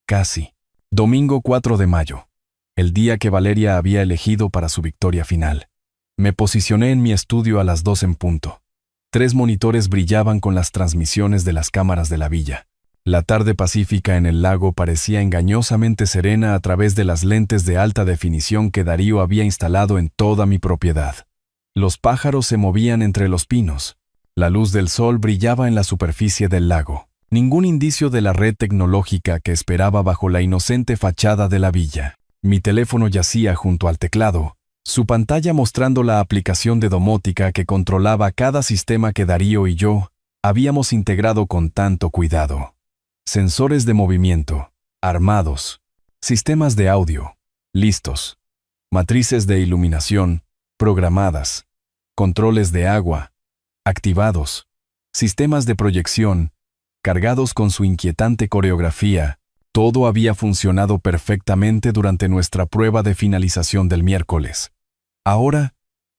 Casi. Domingo 4 de mayo. El día que Valeria había elegido para su victoria final. Me posicioné en mi estudio a las 2 en punto. 3 monitores brillaban con las transmisiones de las cámaras de la villa. La tarde pacífica en el lago parecía engañosamente serena a través de las lentes de alta definición que Darío había instalado en toda mi propiedad. Los pájaros se movían entre los pinos. La luz del sol brillaba en la superficie del lago. Ningún indicio de la red tecnológica que esperaba bajo la inocente fachada de la villa. Mi teléfono yacía junto al teclado, su pantalla mostrando la aplicación de domótica que controlaba cada sistema que Darío y yo habíamos integrado con tanto cuidado. Sensores de movimiento, armados, sistemas de audio, listos, matrices de iluminación, programadas, controles de agua, activados, sistemas de proyección, cargados con su inquietante coreografía. Todo había funcionado perfectamente durante nuestra prueba de finalización del miércoles. Ahora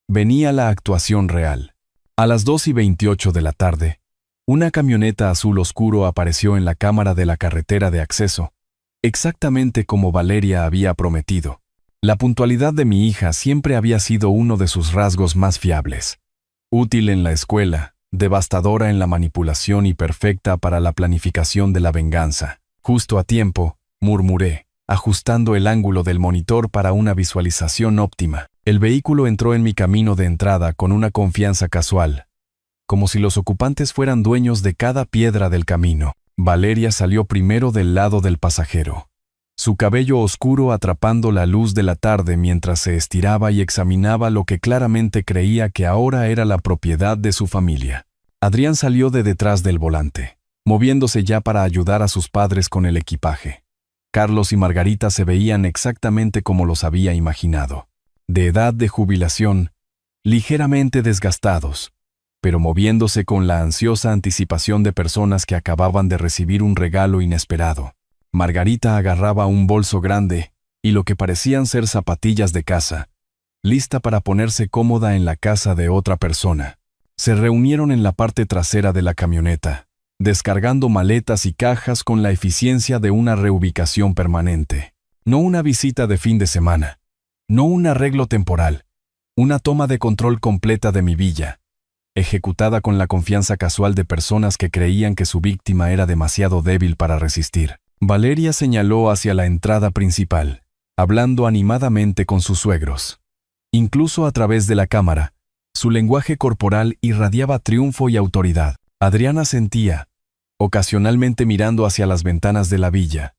venía la actuación real. A las 2:28 de la tarde, una camioneta azul oscuro apareció en la cámara de la carretera de acceso, exactamente como Valeria había prometido. La puntualidad de mi hija siempre había sido uno de sus rasgos más fiables. Útil en la escuela, devastadora en la manipulación y perfecta para la planificación de la venganza. Justo a tiempo, murmuré, ajustando el ángulo del monitor para una visualización óptima. El vehículo entró en mi camino de entrada con una confianza casual, como si los ocupantes fueran dueños de cada piedra del camino. Valeria salió primero del lado del pasajero, su cabello oscuro atrapando la luz de la tarde mientras se estiraba y examinaba lo que claramente creía que ahora era la propiedad de su familia. Adrián salió de detrás del volante, moviéndose ya para ayudar a sus padres con el equipaje. Carlos y Margarita se veían exactamente como los había imaginado, de edad de jubilación, ligeramente desgastados, pero moviéndose con la ansiosa anticipación de personas que acababan de recibir un regalo inesperado. Margarita agarraba un bolso grande y lo que parecían ser zapatillas de casa, lista para ponerse cómoda en la casa de otra persona. Se reunieron en la parte trasera de la camioneta, descargando maletas y cajas con la eficiencia de una reubicación permanente. No una visita de fin de semana, no un arreglo temporal, una toma de control completa de mi villa, ejecutada con la confianza casual de personas que creían que su víctima era demasiado débil para resistir. Valeria señaló hacia la entrada principal, hablando animadamente con sus suegros. Incluso a través de la cámara, su lenguaje corporal irradiaba triunfo y autoridad. Adriana sentía, ocasionalmente mirando hacia las ventanas de la villa,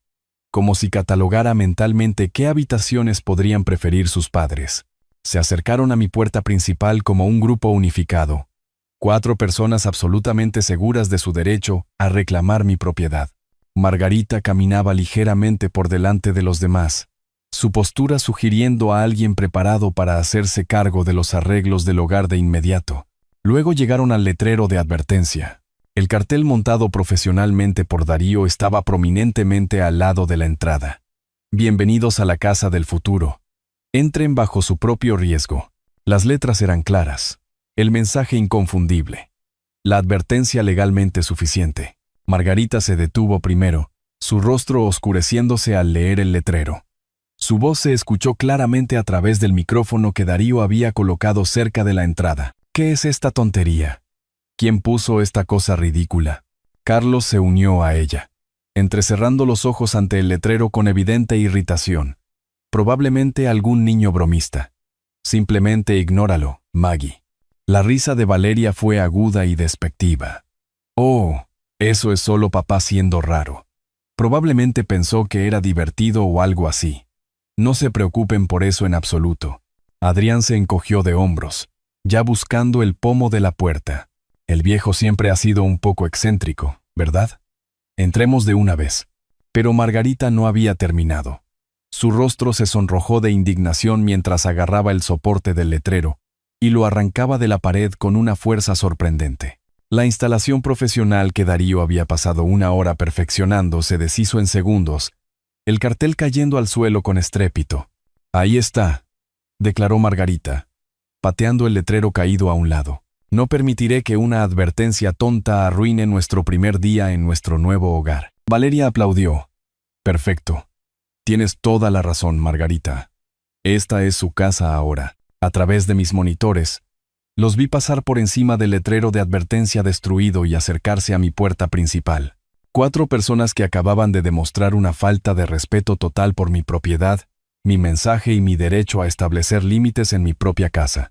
como si catalogara mentalmente qué habitaciones podrían preferir sus padres. Se acercaron a mi puerta principal como un grupo unificado, 4 personas absolutamente seguras de su derecho a reclamar mi propiedad. Margarita caminaba ligeramente por delante de los demás, su postura sugiriendo a alguien preparado para hacerse cargo de los arreglos del hogar de inmediato. Luego llegaron al letrero de advertencia. El cartel montado profesionalmente por Darío estaba prominentemente al lado de la entrada. Bienvenidos a la casa del futuro. Entren bajo su propio riesgo. Las letras eran claras. El mensaje inconfundible. La advertencia legalmente suficiente. Margarita se detuvo primero, su rostro oscureciéndose al leer el letrero. Su voz se escuchó claramente a través del micrófono que Darío había colocado cerca de la entrada. ¿Qué es esta tontería? ¿Quién puso esta cosa ridícula? Carlos se unió a ella, entrecerrando los ojos ante el letrero con evidente irritación. Probablemente algún niño bromista. Simplemente ignóralo, Maggie. La risa de Valeria fue aguda y despectiva. Oh, eso es solo papá siendo raro. Probablemente pensó que era divertido o algo así. No se preocupen por eso en absoluto. Adrián se encogió de hombros, ya buscando el pomo de la puerta. El viejo siempre ha sido un poco excéntrico, ¿verdad? Entremos de una vez. Pero Margarita no había terminado. Su rostro se sonrojó de indignación mientras agarraba el soporte del letrero y lo arrancaba de la pared con una fuerza sorprendente. La instalación profesional que Darío había pasado 1 hora perfeccionando se deshizo en segundos, el cartel cayendo al suelo con estrépito. «Ahí está», declaró Margarita, pateando el letrero caído a un lado. «No permitiré que una advertencia tonta arruine nuestro primer día en nuestro nuevo hogar». Valeria aplaudió. «Perfecto. Tienes toda la razón, Margarita. Esta es su casa ahora. A través de mis monitores, los vi pasar por encima del letrero de advertencia destruido y acercarse a mi puerta principal. 4 personas que acababan de demostrar una falta de respeto total por mi propiedad, mi mensaje y mi derecho a establecer límites en mi propia casa.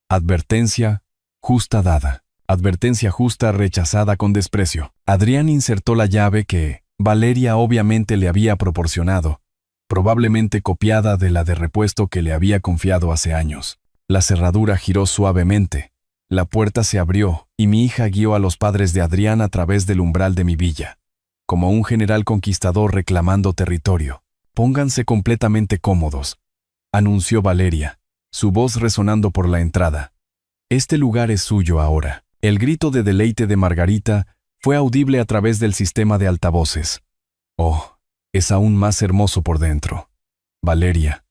Advertencia justa dada. Advertencia justa rechazada con desprecio». Adrián insertó la llave que Valeria obviamente le había proporcionado, probablemente copiada de la de repuesto que le había confiado hace años. La cerradura giró suavemente, la puerta se abrió y mi hija guió a los padres de Adrián a través del umbral de mi villa, como un general conquistador reclamando territorio. «Pónganse completamente cómodos», anunció Valeria, su voz resonando por la entrada. «Este lugar es suyo ahora». El grito de deleite de Margarita fue audible a través del sistema de altavoces. «Oh, es aún más hermoso por dentro. Valeria,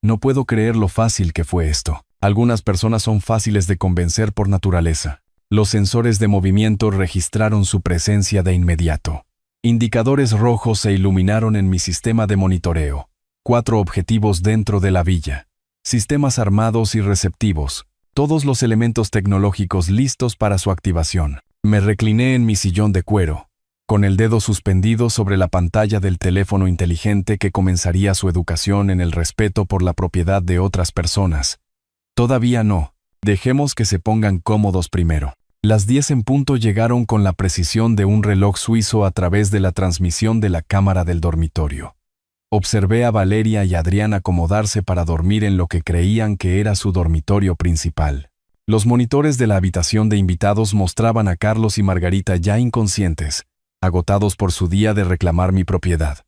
no puedo creer lo fácil que fue esto. Algunas personas son fáciles de convencer por naturaleza». Los sensores de movimiento registraron su presencia de inmediato. Indicadores rojos se iluminaron en mi sistema de monitoreo. 4 objetivos dentro de la villa. Sistemas armados y receptivos. Todos los elementos tecnológicos listos para su activación. Me recliné en mi sillón de cuero, con el dedo suspendido sobre la pantalla del teléfono inteligente que comenzaría su educación en el respeto por la propiedad de otras personas. Todavía no. Dejemos que se pongan cómodos primero. Las 10 en punto llegaron con la precisión de un reloj suizo a través de la transmisión de la cámara del dormitorio. Observé a Valeria y Adrián acomodarse para dormir en lo que creían que era su dormitorio principal. Los monitores de la habitación de invitados mostraban a Carlos y Margarita ya inconscientes, agotados por su día de reclamar mi propiedad.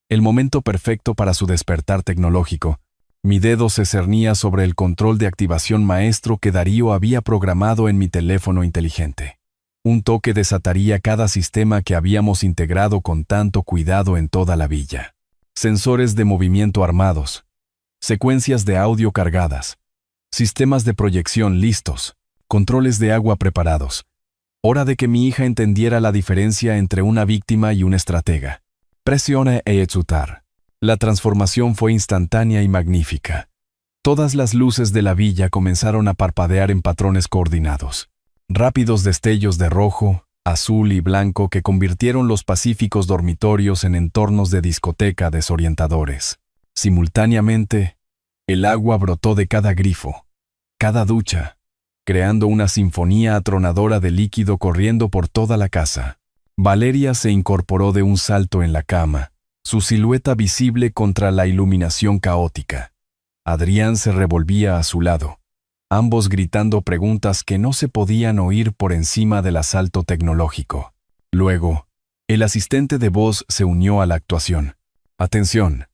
El momento perfecto para su despertar tecnológico. Mi dedo se cernía sobre el control de activación maestro que Darío había programado en mi teléfono inteligente. Un toque desataría cada sistema que habíamos integrado con tanto cuidado en toda la villa. Sensores de movimiento armados. Secuencias de audio cargadas. Sistemas de proyección listos. Controles de agua preparados. Hora de que mi hija entendiera la diferencia entre una víctima y un estratega. Presiona e exultar. La transformación fue instantánea y magnífica. Todas las luces de la villa comenzaron a parpadear en patrones coordinados. Rápidos destellos de rojo, azul y blanco que convirtieron los pacíficos dormitorios en entornos de discoteca desorientadores. Simultáneamente, el agua brotó de cada grifo, cada ducha, creando una sinfonía atronadora de líquido corriendo por toda la casa. Valeria se incorporó de un salto en la cama, su silueta visible contra la iluminación caótica. Adrián se revolvía a su lado, ambos gritando preguntas que no se podían oír por encima del asalto tecnológico. Luego, el asistente de voz se unió a la actuación. Atención,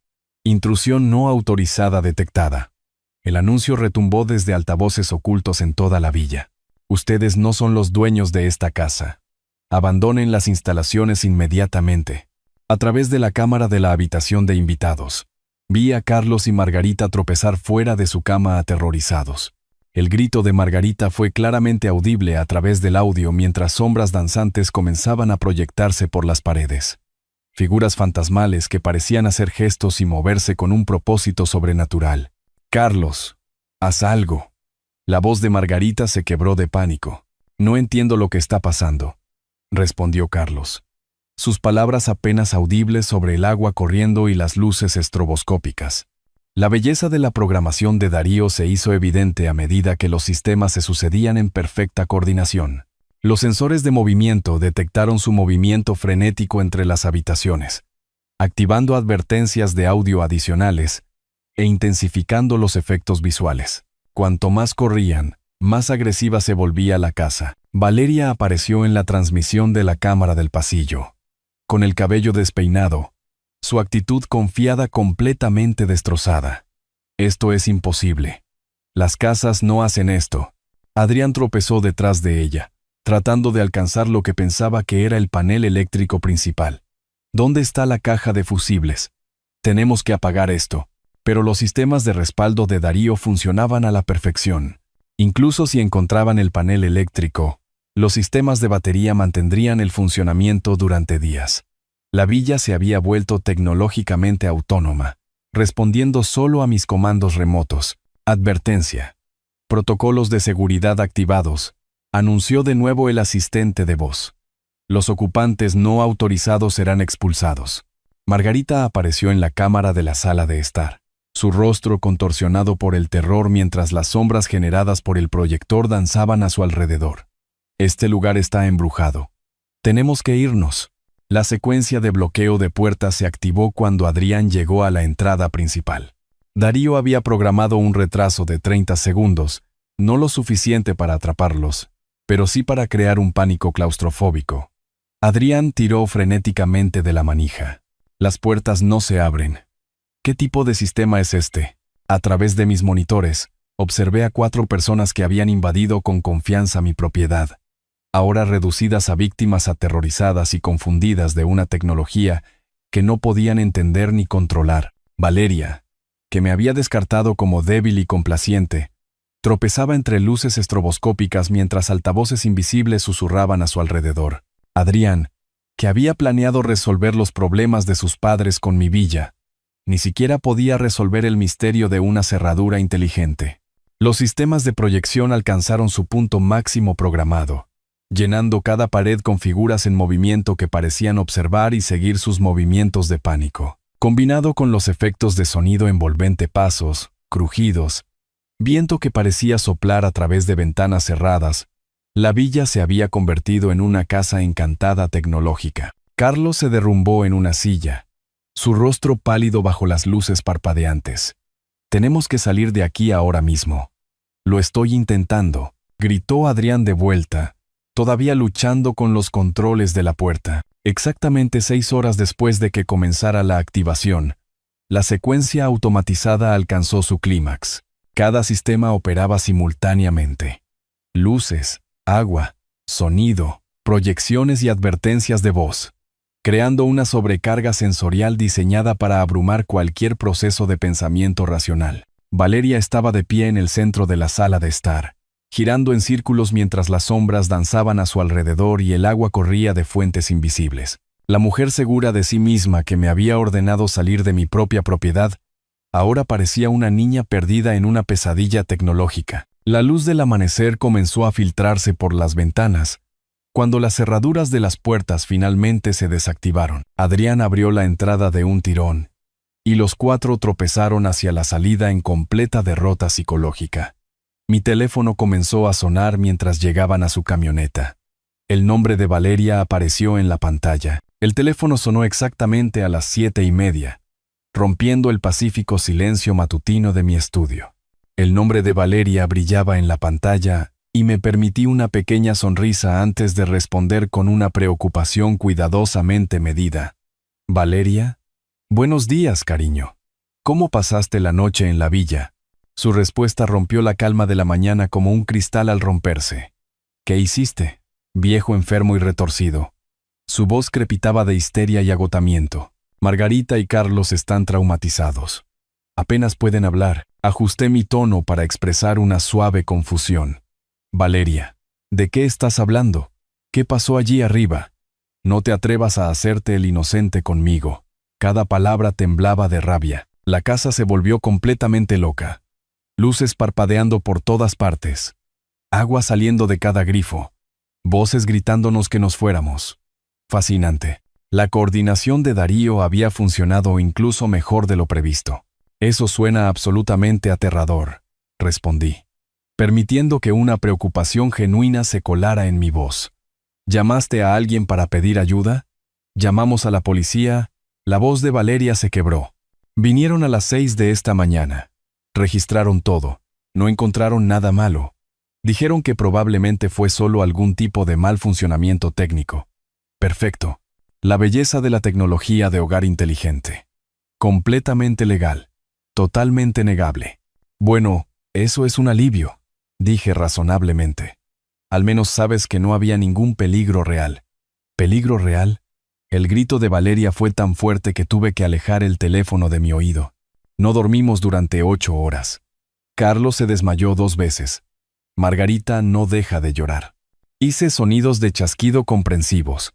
intrusión no autorizada detectada. El anuncio retumbó desde altavoces ocultos en toda la villa. Ustedes no son los dueños de esta casa. Abandonen las instalaciones inmediatamente. A través de la cámara de la habitación de invitados, vi a Carlos y Margarita tropezar fuera de su cama aterrorizados. El grito de Margarita fue claramente audible a través del audio mientras sombras danzantes comenzaban a proyectarse por las paredes. Figuras fantasmales que parecían hacer gestos y moverse con un propósito sobrenatural. «Carlos, haz algo». La voz de Margarita se quebró de pánico. «No entiendo lo que está pasando», respondió Carlos. Sus palabras apenas audibles sobre el agua corriendo y las luces estroboscópicas. La belleza de la programación de Darío se hizo evidente a medida que los sistemas se sucedían en perfecta coordinación. Los sensores de movimiento detectaron su movimiento frenético entre las habitaciones, activando advertencias de audio adicionales e intensificando los efectos visuales. Cuanto más corrían, más agresiva se volvía la casa. Valeria apareció en la transmisión de la cámara del pasillo, con el cabello despeinado, su actitud confiada completamente destrozada. «Esto es imposible. Las casas no hacen esto». Adrián tropezó detrás de ella, tratando de alcanzar lo que pensaba que era el panel eléctrico principal. «¿Dónde está la caja de fusibles? Tenemos que apagar esto». Pero los sistemas de respaldo de Darío funcionaban a la perfección. Incluso si encontraban el panel eléctrico, los sistemas de batería mantendrían el funcionamiento durante días. La villa se había vuelto tecnológicamente autónoma, respondiendo solo a mis comandos remotos. Advertencia. Protocolos de seguridad activados, anunció de nuevo el asistente de voz. Los ocupantes no autorizados serán expulsados. Margarita apareció en la cámara de la sala de estar, su rostro contorsionado por el terror mientras las sombras generadas por el proyector danzaban a su alrededor. «Este lugar está embrujado. Tenemos que irnos». La secuencia de bloqueo de puertas se activó cuando Adrián llegó a la entrada principal. Darío había programado un retraso de 30 segundos, no lo suficiente para atraparlos, pero sí para crear un pánico claustrofóbico. Adrián tiró frenéticamente de la manija. «Las puertas no se abren». «¿Qué tipo de sistema es este?» A través de mis monitores, observé a 4 personas que habían invadido con confianza mi propiedad, ahora reducidas a víctimas aterrorizadas y confundidas de una tecnología que no podían entender ni controlar. Valeria, que me había descartado como débil y complaciente, tropezaba entre luces estroboscópicas mientras altavoces invisibles susurraban a su alrededor. Adrián, que había planeado resolver los problemas de sus padres con mi villa, ni siquiera podía resolver el misterio de una cerradura inteligente. Los sistemas de proyección alcanzaron su punto máximo programado, llenando cada pared con figuras en movimiento que parecían observar y seguir sus movimientos de pánico. Combinado con los efectos de sonido envolvente, pasos, crujidos, viento que parecía soplar a través de ventanas cerradas, la villa se había convertido en una casa encantada tecnológica. Carlos se derrumbó en una silla, su rostro pálido bajo las luces parpadeantes. «Tenemos que salir de aquí ahora mismo». «Lo estoy intentando», gritó Adrián de vuelta, todavía luchando con los controles de la puerta. Exactamente 6 horas después de que comenzara la activación, la secuencia automatizada alcanzó su clímax. Cada sistema operaba simultáneamente. Luces, agua, sonido, proyecciones y advertencias de voz, creando una sobrecarga sensorial diseñada para abrumar cualquier proceso de pensamiento racional. Valeria estaba de pie en el centro de la sala de estar, girando en círculos mientras las sombras danzaban a su alrededor y el agua corría de fuentes invisibles. La mujer segura de sí misma que me había ordenado salir de mi propia propiedad, ahora parecía una niña perdida en una pesadilla tecnológica. La luz del amanecer comenzó a filtrarse por las ventanas, Cuando las cerraduras de las puertas finalmente se desactivaron, Adrián abrió la entrada de un tirón, y los 4 tropezaron hacia la salida en completa derrota psicológica. Mi teléfono comenzó a sonar mientras llegaban a su camioneta. El nombre de Valeria apareció en la pantalla. El teléfono sonó exactamente a las 7:30, rompiendo el pacífico silencio matutino de mi estudio. El nombre de Valeria brillaba en la pantalla y me permití una pequeña sonrisa antes de responder con una preocupación cuidadosamente medida. «¿Valeria? Buenos días, cariño. ¿Cómo pasaste la noche en la villa?» Su respuesta rompió la calma de la mañana como un cristal al romperse. «¿Qué hiciste, viejo enfermo y retorcido?» Su voz crepitaba de histeria y agotamiento. «Margarita y Carlos están traumatizados. Apenas pueden hablar». Ajusté mi tono para expresar una suave confusión. «Valeria, ¿de qué estás hablando? ¿Qué pasó allí arriba? No te atrevas a hacerte el inocente conmigo». Cada palabra temblaba de rabia. La casa se volvió completamente loca. Luces parpadeando por todas partes. Agua saliendo de cada grifo. Voces gritándonos que nos fuéramos. Fascinante. La coordinación de Darío había funcionado incluso mejor de lo previsto. «Eso suena absolutamente aterrador», respondí, permitiendo que una preocupación genuina se colara en mi voz. «¿Llamaste a alguien para pedir ayuda? Llamamos a la policía». La voz de Valeria se quebró. «Vinieron a las 6 de esta mañana. Registraron todo. No encontraron nada malo. Dijeron que probablemente fue solo algún tipo de mal funcionamiento técnico». Perfecto. La belleza de la tecnología de hogar inteligente. Completamente legal. Totalmente negable. «Bueno, eso es un alivio», dije razonablemente. «Al menos sabes que no había ningún peligro real». «¿Peligro real?» El grito de Valeria fue tan fuerte que tuve que alejar el teléfono de mi oído. No dormimos durante 8 horas. Carlos se desmayó 2 veces. Margarita no deja de llorar. Hice sonidos de chasquido comprensivos.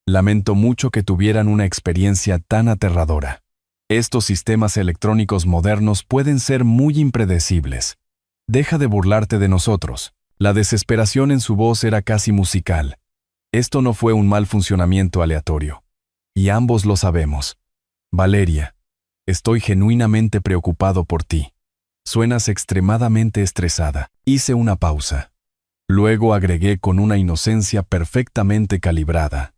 Lamento mucho que tuvieran una experiencia tan aterradora. Estos sistemas electrónicos modernos pueden ser muy impredecibles. Deja de burlarte de nosotros. La desesperación en su voz era casi musical. Esto no fue un mal funcionamiento aleatorio. Y ambos lo sabemos. Valeria, estoy genuinamente preocupado por ti. Suenas extremadamente estresada. Hice una pausa. Luego agregué con una inocencia perfectamente calibrada.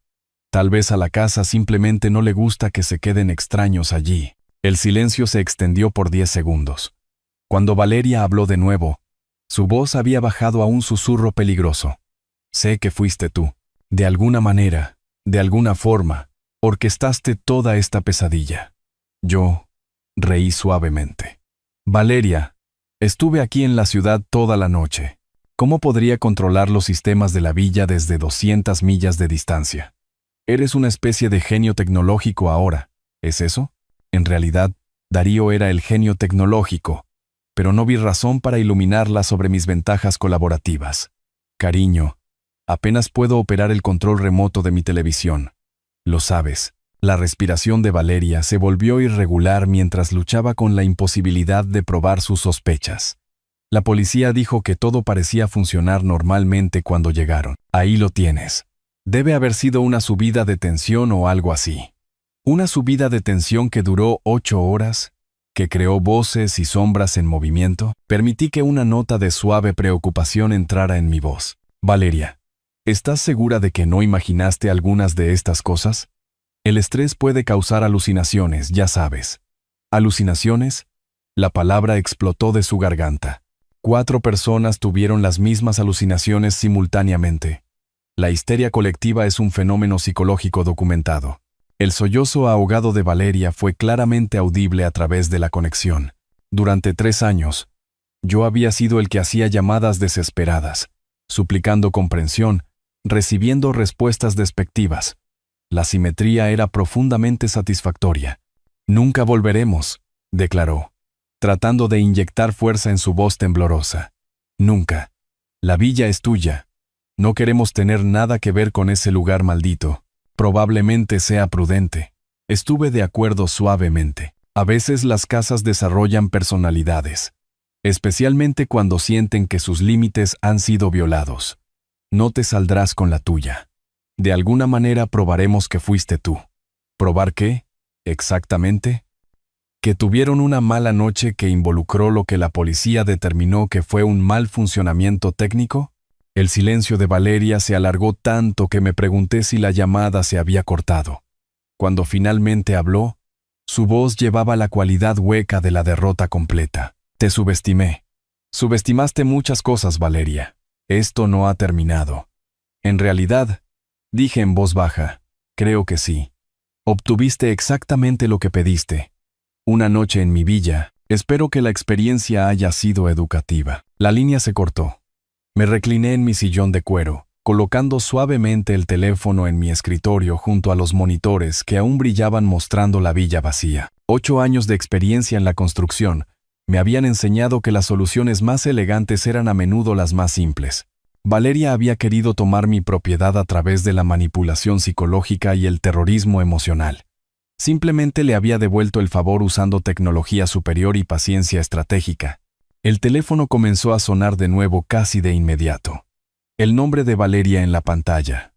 Tal vez a la casa simplemente no le gusta que se queden extraños allí. El silencio se extendió por 10 segundos. Cuando Valeria habló de nuevo, su voz había bajado a un susurro peligroso. «Sé que fuiste tú. De alguna manera, de alguna forma, orquestaste toda esta pesadilla». Yo reí suavemente. «Valeria, estuve aquí en la ciudad toda la noche. ¿Cómo podría controlar los sistemas de la villa desde 200 millas de distancia? Eres una especie de genio tecnológico ahora, ¿es eso?» En realidad, Darío era el genio tecnológico, pero no vi razón para iluminarla sobre mis ventajas colaborativas. «Cariño, apenas puedo operar el control remoto de mi televisión. Lo sabes». La respiración de Valeria se volvió irregular mientras luchaba con la imposibilidad de probar sus sospechas. La policía dijo que todo parecía funcionar normalmente cuando llegaron. Ahí lo tienes. Debe haber sido una subida de tensión o algo así. Una subida de tensión que duró 8 horas, que creó voces y sombras en movimiento. Permití que una nota de suave preocupación entrara en mi voz. «Valeria, ¿estás segura de que no imaginaste algunas de estas cosas? El estrés puede causar alucinaciones, ya sabes». ¿Alucinaciones? La palabra explotó de su garganta. 4 personas tuvieron las mismas alucinaciones simultáneamente. La histeria colectiva es un fenómeno psicológico documentado. El sollozo ahogado de Valeria fue claramente audible a través de la conexión. Durante 3 años, yo había sido el que hacía llamadas desesperadas, suplicando comprensión, recibiendo respuestas despectivas. La simetría era profundamente satisfactoria. «Nunca volveremos», declaró, tratando de inyectar fuerza en su voz temblorosa. «Nunca. La villa es tuya. No queremos tener nada que ver con ese lugar maldito. Probablemente sea prudente». Estuve de acuerdo suavemente. A veces las casas desarrollan personalidades, especialmente cuando sienten que sus límites han sido violados. No te saldrás con la tuya. De alguna manera probaremos que fuiste tú. ¿Probar qué? Exactamente. Que tuvieron una mala noche que involucró lo que la policía determinó que fue un mal funcionamiento técnico. El silencio de Valeria se alargó tanto que me pregunté si la llamada se había cortado. Cuando finalmente habló, su voz llevaba la cualidad hueca de la derrota completa. Te subestimé. Subestimaste muchas cosas, Valeria. Esto no ha terminado. En realidad, dije en voz baja, creo que sí. Obtuviste exactamente lo que pediste. Una noche en mi villa. Espero que la experiencia haya sido educativa. La línea se cortó. Me recliné en mi sillón de cuero, colocando suavemente el teléfono en mi escritorio junto a los monitores que aún brillaban mostrando la villa vacía. 8 años de experiencia en la construcción me habían enseñado que las soluciones más elegantes eran a menudo las más simples. Valeria había querido tomar mi propiedad a través de la manipulación psicológica y el terrorismo emocional. Simplemente le había devuelto el favor usando tecnología superior y paciencia estratégica. El teléfono comenzó a sonar de nuevo casi de inmediato. El nombre de Valeria en la pantalla.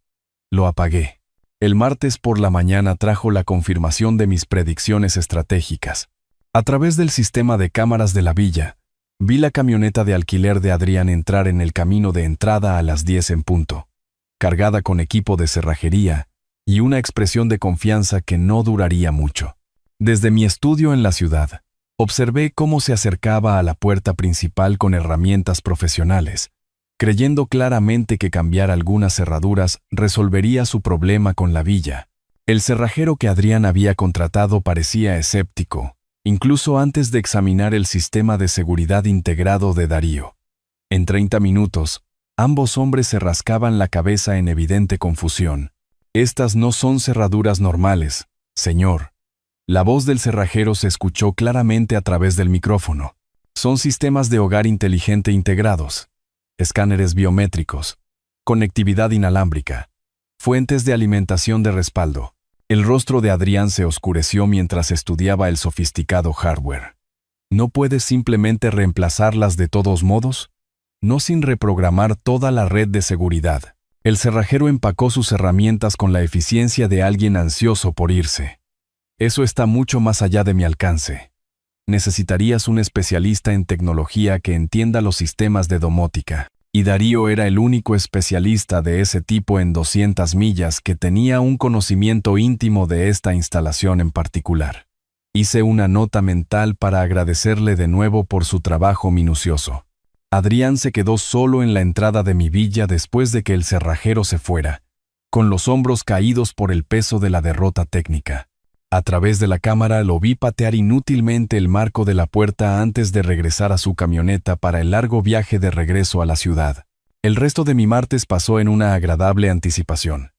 Lo apagué. El martes por la mañana trajo la confirmación de mis predicciones estratégicas. A través del sistema de cámaras de la villa, vi la camioneta de alquiler de Adrián entrar en el camino de entrada a las 10 en punto, cargada con equipo de cerrajería y una expresión de confianza que no duraría mucho. Desde mi estudio en la ciudad, observé cómo se acercaba a la puerta principal con herramientas profesionales, creyendo claramente que cambiar algunas cerraduras resolvería su problema con la villa. El cerrajero que Adrián había contratado parecía escéptico, incluso antes de examinar el sistema de seguridad integrado de Darío. En 30 minutos, ambos hombres se rascaban la cabeza en evidente confusión. Estas no son cerraduras normales, señor. La voz del cerrajero se escuchó claramente a través del micrófono. Son sistemas de hogar inteligente integrados, escáneres biométricos, conectividad inalámbrica, fuentes de alimentación de respaldo. El rostro de Adrián se oscureció mientras estudiaba el sofisticado hardware. ¿No puedes simplemente reemplazarlas de todos modos? No sin reprogramar toda la red de seguridad. El cerrajero empacó sus herramientas con la eficiencia de alguien ansioso por irse. Eso está mucho más allá de mi alcance. Necesitarías un especialista en tecnología que entienda los sistemas de domótica. Y Darío era el único especialista de ese tipo en 200 millas que tenía un conocimiento íntimo de esta instalación en particular. Hice una nota mental para agradecerle de nuevo por su trabajo minucioso. Adrián se quedó solo en la entrada de mi villa después de que el cerrajero se fuera, con los hombros caídos por el peso de la derrota técnica. A través de la cámara lo vi patear inútilmente el marco de la puerta antes de regresar a su camioneta para el largo viaje de regreso a la ciudad. El resto de mi martes pasó en una agradable anticipación.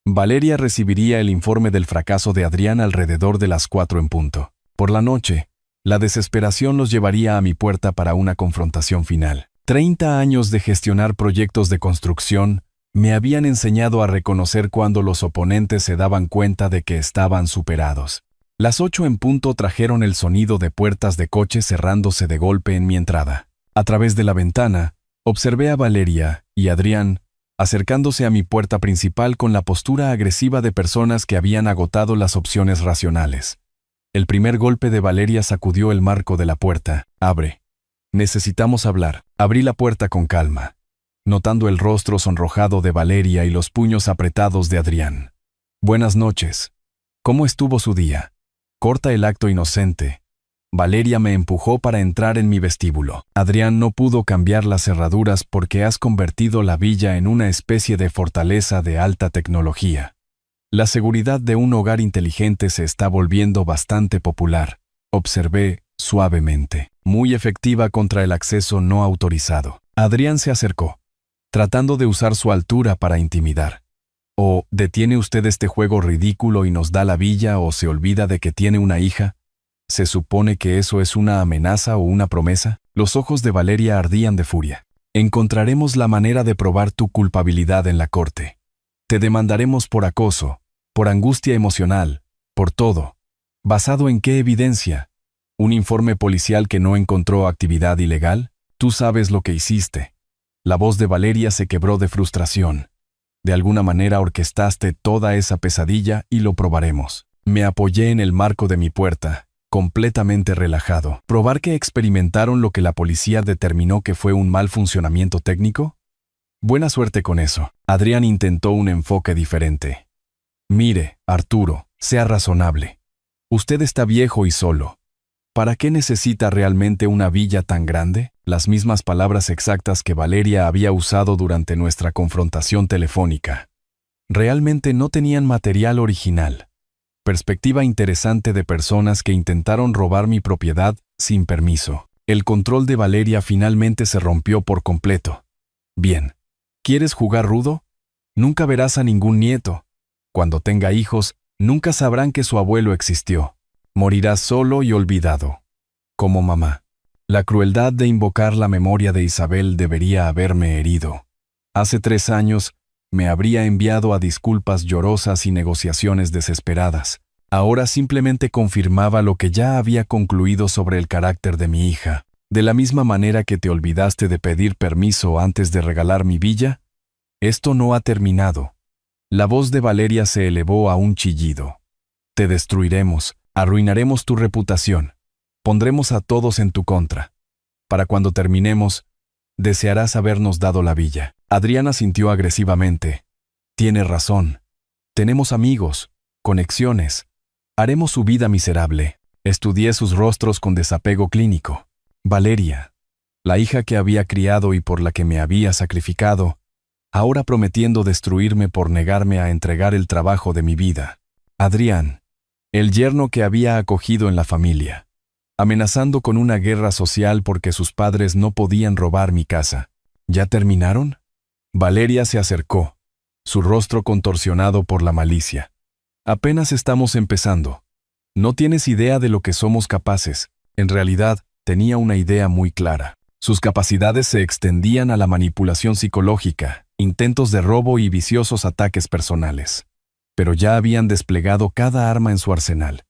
Valeria recibiría el informe del fracaso de Adrián alrededor de las 4 en punto. Por la noche, la desesperación los llevaría a mi puerta para una confrontación final. 30 años de gestionar proyectos de construcción me habían enseñado a reconocer cuando los oponentes se daban cuenta de que estaban superados. Las 8 en punto trajeron el sonido de puertas de coche cerrándose de golpe en mi entrada. A través de la ventana, observé a Valeria y Adrián acercándose a mi puerta principal con la postura agresiva de personas que habían agotado las opciones racionales. El primer golpe de Valeria sacudió el marco de la puerta. Abre. Necesitamos hablar. Abrí la puerta con calma, notando el rostro sonrojado de Valeria y los puños apretados de Adrián. Buenas noches. ¿Cómo estuvo su día? Corta el acto inocente. Valeria me empujó para entrar en mi vestíbulo. Adrián no pudo cambiar las cerraduras porque has convertido la villa en una especie de fortaleza de alta tecnología. La seguridad de un hogar inteligente se está volviendo bastante popular, observé suavemente, muy efectiva contra el acceso no autorizado. Adrián se acercó, tratando de usar su altura para intimidar. ¿O detiene usted este juego ridículo y nos da la villa o se olvida de que tiene una hija? ¿Se supone que eso es una amenaza o una promesa? Los ojos de Valeria ardían de furia. Encontraremos la manera de probar tu culpabilidad en la corte. Te demandaremos por acoso, por angustia emocional, por todo. ¿Basado en qué evidencia? ¿Un informe policial que no encontró actividad ilegal? Tú sabes lo que hiciste. La voz de Valeria se quebró de frustración. De alguna manera orquestaste toda esa pesadilla y lo probaremos. Me apoyé en el marco de mi puerta, completamente relajado. ¿Probar que experimentaron lo que la policía determinó que fue un mal funcionamiento técnico? Buena suerte con eso. Adrián intentó un enfoque diferente. Mire, Arturo, sea razonable. Usted está viejo y solo. ¿Para qué necesita realmente una villa tan grande? Las mismas palabras exactas que Valeria había usado durante nuestra confrontación telefónica. Realmente no tenían material original. Perspectiva interesante de personas que intentaron robar mi propiedad sin permiso. El control de Valeria finalmente se rompió por completo. Bien. ¿Quieres jugar rudo? Nunca verás a ningún nieto. Cuando tenga hijos, nunca sabrán que su abuelo existió. Morirás solo y olvidado. Como mamá. La crueldad de invocar la memoria de Isabel debería haberme herido. Hace 3 años, me habría enviado a disculpas llorosas y negociaciones desesperadas. Ahora simplemente confirmaba lo que ya había concluido sobre el carácter de mi hija. De la misma manera que te olvidaste de pedir permiso antes de regalar mi villa, esto no ha terminado. La voz de Valeria se elevó a un chillido. Te destruiremos, arruinaremos tu reputación. Pondremos a todos en tu contra. Para cuando terminemos, desearás habernos dado la villa. Adriana sintió agresivamente. Tienes razón. Tenemos amigos, conexiones. Haremos su vida miserable. Estudié sus rostros con desapego clínico. Valeria, la hija que había criado y por la que me había sacrificado, ahora prometiendo destruirme por negarme a entregar el trabajo de mi vida. Adrián, el yerno que había acogido en la familia, amenazando con una guerra social porque sus padres no podían robar mi casa. ¿Ya terminaron? Valeria se acercó, su rostro contorsionado por la malicia. Apenas estamos empezando. No tienes idea de lo que somos capaces. En realidad, tenía una idea muy clara. Sus capacidades se extendían a la manipulación psicológica, intentos de robo y viciosos ataques personales. Pero ya habían desplegado cada arma en su arsenal.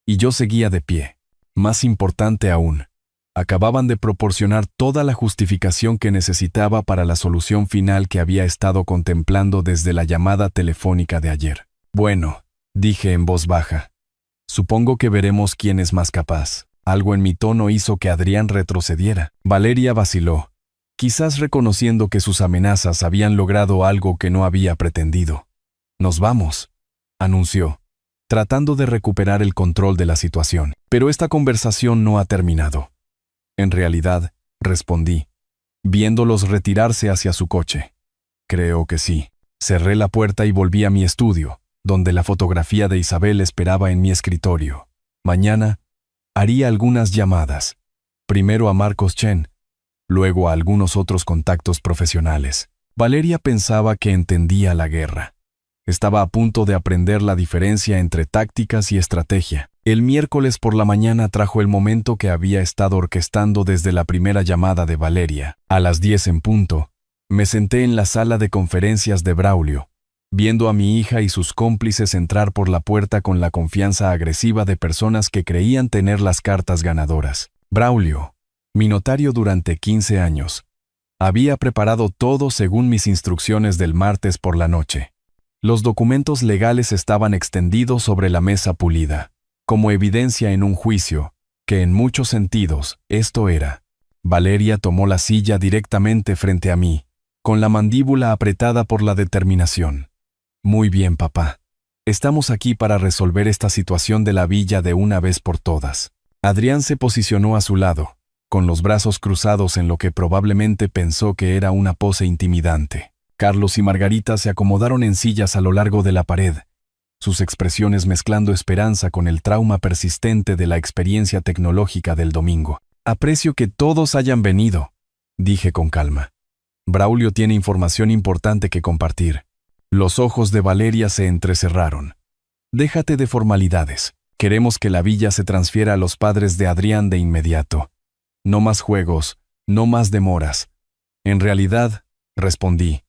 Y yo seguía de pie. Más importante aún, acababan de proporcionar toda la justificación que necesitaba para la solución final que había estado contemplando desde la llamada telefónica de ayer. Bueno, dije en voz baja. Supongo que veremos quién es más capaz. Algo en mi tono hizo que Adrián retrocediera. Valeria vaciló, quizás reconociendo que sus amenazas habían logrado algo que no había pretendido. «Nos vamos», anunció, tratando de recuperar el control de la situación. Pero esta conversación no ha terminado. En realidad, respondí, viéndolos retirarse hacia su coche. Creo que sí. Cerré la puerta y volví a mi estudio, donde la fotografía de Isabel esperaba en mi escritorio. Mañana haría algunas llamadas, primero a Marcos Chen, luego a algunos otros contactos profesionales. Valeria pensaba que entendía la guerra. Estaba a punto de aprender la diferencia entre tácticas y estrategia. El miércoles por la mañana trajo el momento que había estado orquestando desde la primera llamada de Valeria. A las 10 en punto, me senté en la sala de conferencias de Braulio, viendo a mi hija y sus cómplices entrar por la puerta con la confianza agresiva de personas que creían tener las cartas ganadoras. Braulio, mi notario durante 15 años, había preparado todo según mis instrucciones del martes por la noche. Los documentos legales estaban extendidos sobre la mesa pulida, como evidencia en un juicio, que en muchos sentidos, esto era. Valeria tomó la silla directamente frente a mí, con la mandíbula apretada por la determinación. Muy bien, papá. Estamos aquí para resolver esta situación de la villa de una vez por todas. Adrián se posicionó a su lado, con los brazos cruzados en lo que probablemente pensó que era una pose intimidante. Carlos y Margarita se acomodaron en sillas a lo largo de la pared, sus expresiones mezclando esperanza con el trauma persistente de la experiencia tecnológica del domingo. Aprecio que todos hayan venido, dije con calma. Braulio tiene información importante que compartir. Los ojos de Valeria se entrecerraron. Déjate de formalidades. Queremos que la villa se transfiera a los padres de Adrián de inmediato. No más juegos, no más demoras. En realidad, respondí,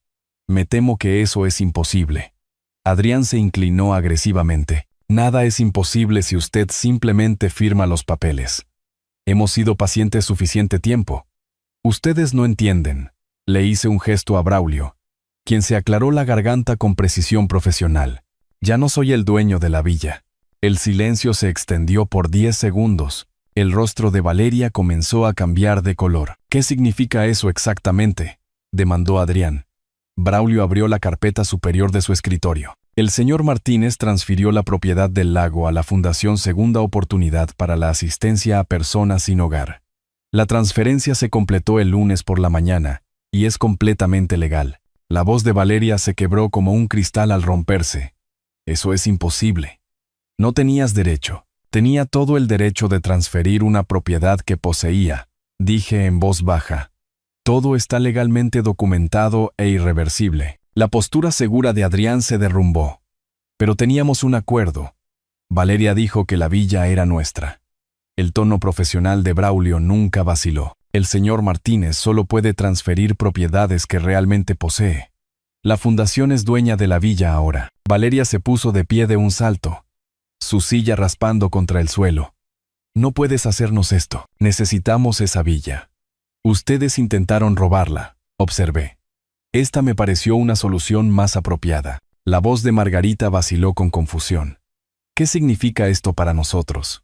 me temo que eso es imposible. Adrián se inclinó agresivamente. Nada es imposible si usted simplemente firma los papeles. Hemos sido pacientes suficiente tiempo. Ustedes no entienden. Le hice un gesto a Braulio, quien se aclaró la garganta con precisión profesional. Ya no soy el dueño de la villa. El silencio se extendió por 10 segundos. El rostro de Valeria comenzó a cambiar de color. ¿Qué significa eso exactamente?, demandó Adrián. Braulio abrió la carpeta superior de su escritorio. El señor Martínez transfirió la propiedad del lago a la Fundación Segunda Oportunidad para la asistencia a personas sin hogar. La transferencia se completó el lunes por la mañana, y es completamente legal. La voz de Valeria se quebró como un cristal al romperse. Eso es imposible. No tenías derecho. Tenía todo el derecho de transferir una propiedad que poseía, dije en voz baja. Todo está legalmente documentado e irreversible. La postura segura de Adrián se derrumbó. Pero teníamos un acuerdo. Valeria dijo que la villa era nuestra. El tono profesional de Braulio nunca vaciló. El señor Martínez solo puede transferir propiedades que realmente posee. La fundación es dueña de la villa ahora. Valeria se puso de pie de un salto, su silla raspando contra el suelo. No puedes hacernos esto. Necesitamos esa villa. Ustedes intentaron robarla, observé. Esta me pareció una solución más apropiada. La voz de Margarita vaciló con confusión. ¿Qué significa esto para nosotros?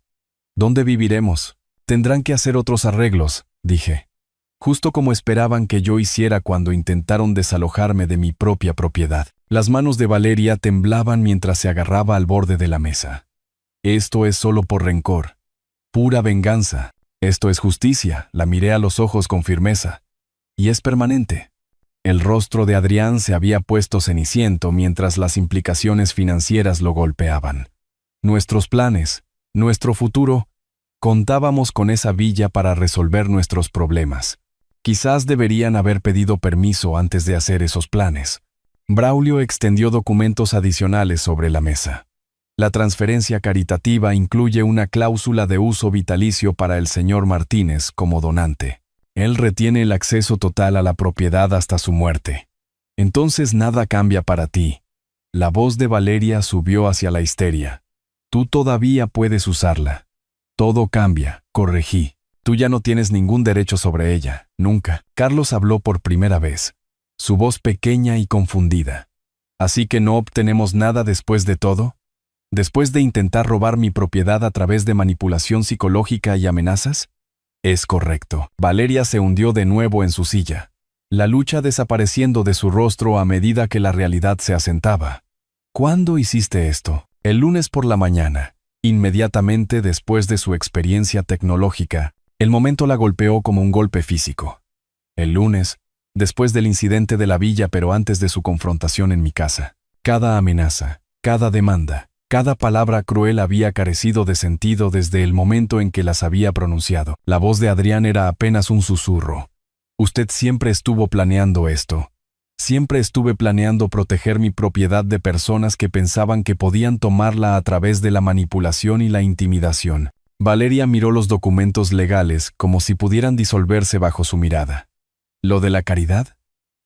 ¿Dónde viviremos? Tendrán que hacer otros arreglos, dije. Justo como esperaban que yo hiciera cuando intentaron desalojarme de mi propia propiedad. Las manos de Valeria temblaban mientras se agarraba al borde de la mesa. Esto es solo por rencor. Pura venganza. Esto es justicia. La miré a los ojos con firmeza. Y es permanente. El rostro de Adrián se había puesto ceniciento mientras las implicaciones financieras lo golpeaban. Nuestros planes, nuestro futuro, contábamos con esa villa para resolver nuestros problemas. Quizás deberían haber pedido permiso antes de hacer esos planes. Braulio extendió documentos adicionales sobre la mesa. La transferencia caritativa incluye una cláusula de uso vitalicio para el señor Martínez como donante. Él retiene el acceso total a la propiedad hasta su muerte. Entonces nada cambia para ti. La voz de Valeria subió hacia la histeria. Tú todavía puedes usarla. Todo cambia, corregí. Tú ya no tienes ningún derecho sobre ella, nunca. Carlos habló por primera vez, su voz pequeña y confundida. ¿Así que no obtenemos nada después de todo? ¿Después de intentar robar mi propiedad a través de manipulación psicológica y amenazas? Es correcto. Valeria se hundió de nuevo en su silla, la lucha desapareciendo de su rostro a medida que la realidad se asentaba. ¿Cuándo hiciste esto? El lunes por la mañana, inmediatamente después de su experiencia tecnológica. El momento la golpeó como un golpe físico. El lunes, después del incidente de la villa pero antes de su confrontación en mi casa. Cada amenaza, cada demanda, cada palabra cruel había carecido de sentido desde el momento en que las había pronunciado. La voz de Adrián era apenas un susurro. Usted siempre estuvo planeando esto. Siempre estuve planeando proteger mi propiedad de personas que pensaban que podían tomarla a través de la manipulación y la intimidación. Valeria miró los documentos legales como si pudieran disolverse bajo su mirada. ¿Lo de la caridad?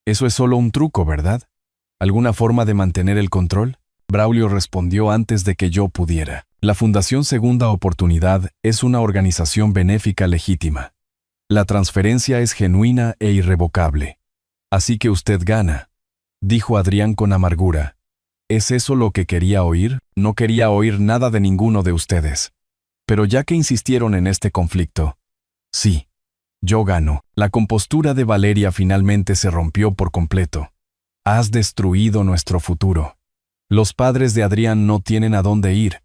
Eso es solo un truco, ¿verdad? ¿Alguna forma de mantener el control? Braulio respondió antes de que yo pudiera. La Fundación Segunda Oportunidad es una organización benéfica legítima. La transferencia es genuina e irrevocable. Así que usted gana, dijo Adrián con amargura. ¿Es eso lo que quería oír? No quería oír nada de ninguno de ustedes. Pero ya que insistieron en este conflicto, sí, yo gano. La compostura de Valeria finalmente se rompió por completo. Has destruido nuestro futuro. Los padres de Adrián no tienen a dónde ir.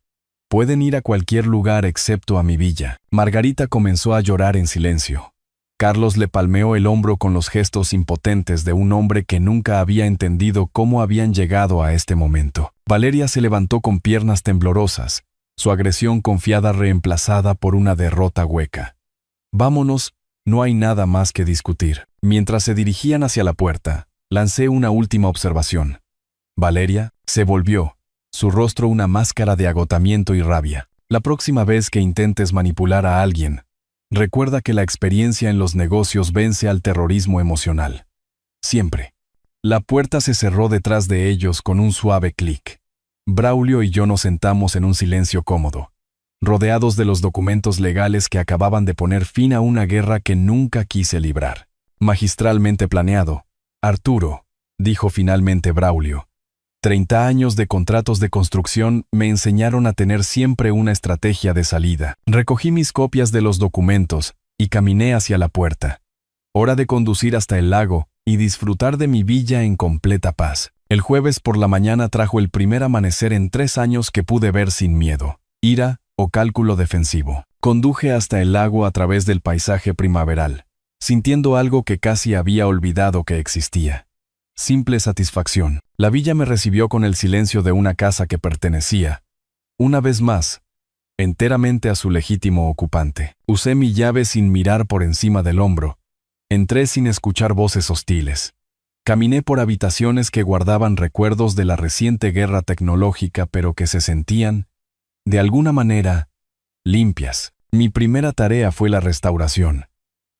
Pueden ir a cualquier lugar excepto a mi villa. Margarita comenzó a llorar en silencio. Carlos le palmeó el hombro con los gestos impotentes de un hombre que nunca había entendido cómo habían llegado a este momento. Valeria se levantó con piernas temblorosas, su agresión confiada reemplazada por una derrota hueca. Vámonos, no hay nada más que discutir. Mientras se dirigían hacia la puerta, lancé una última observación. Valeria se volvió, su rostro una máscara de agotamiento y rabia. La próxima vez que intentes manipular a alguien, recuerda que la experiencia en los negocios vence al terrorismo emocional. Siempre. La puerta se cerró detrás de ellos con un suave clic. Braulio y yo nos sentamos en un silencio cómodo, rodeados de los documentos legales que acababan de poner fin a una guerra que nunca quise librar. Magistralmente planeado, Arturo, dijo finalmente Braulio. 30 años de contratos de construcción me enseñaron a tener siempre una estrategia de salida. Recogí mis copias de los documentos y caminé hacia la puerta. Hora de conducir hasta el lago y disfrutar de mi villa en completa paz. El jueves por la mañana trajo el primer amanecer en 3 años que pude ver sin miedo, ira o cálculo defensivo. Conduje hasta el lago a través del paisaje primaveral, sintiendo algo que casi había olvidado que existía. Simple satisfacción. La villa me recibió con el silencio de una casa que pertenecía, una vez más, enteramente a su legítimo ocupante. Usé mi llave sin mirar por encima del hombro. Entré sin escuchar voces hostiles. Caminé por habitaciones que guardaban recuerdos de la reciente guerra tecnológica, pero que se sentían, de alguna manera, limpias. Mi primera tarea fue la restauración.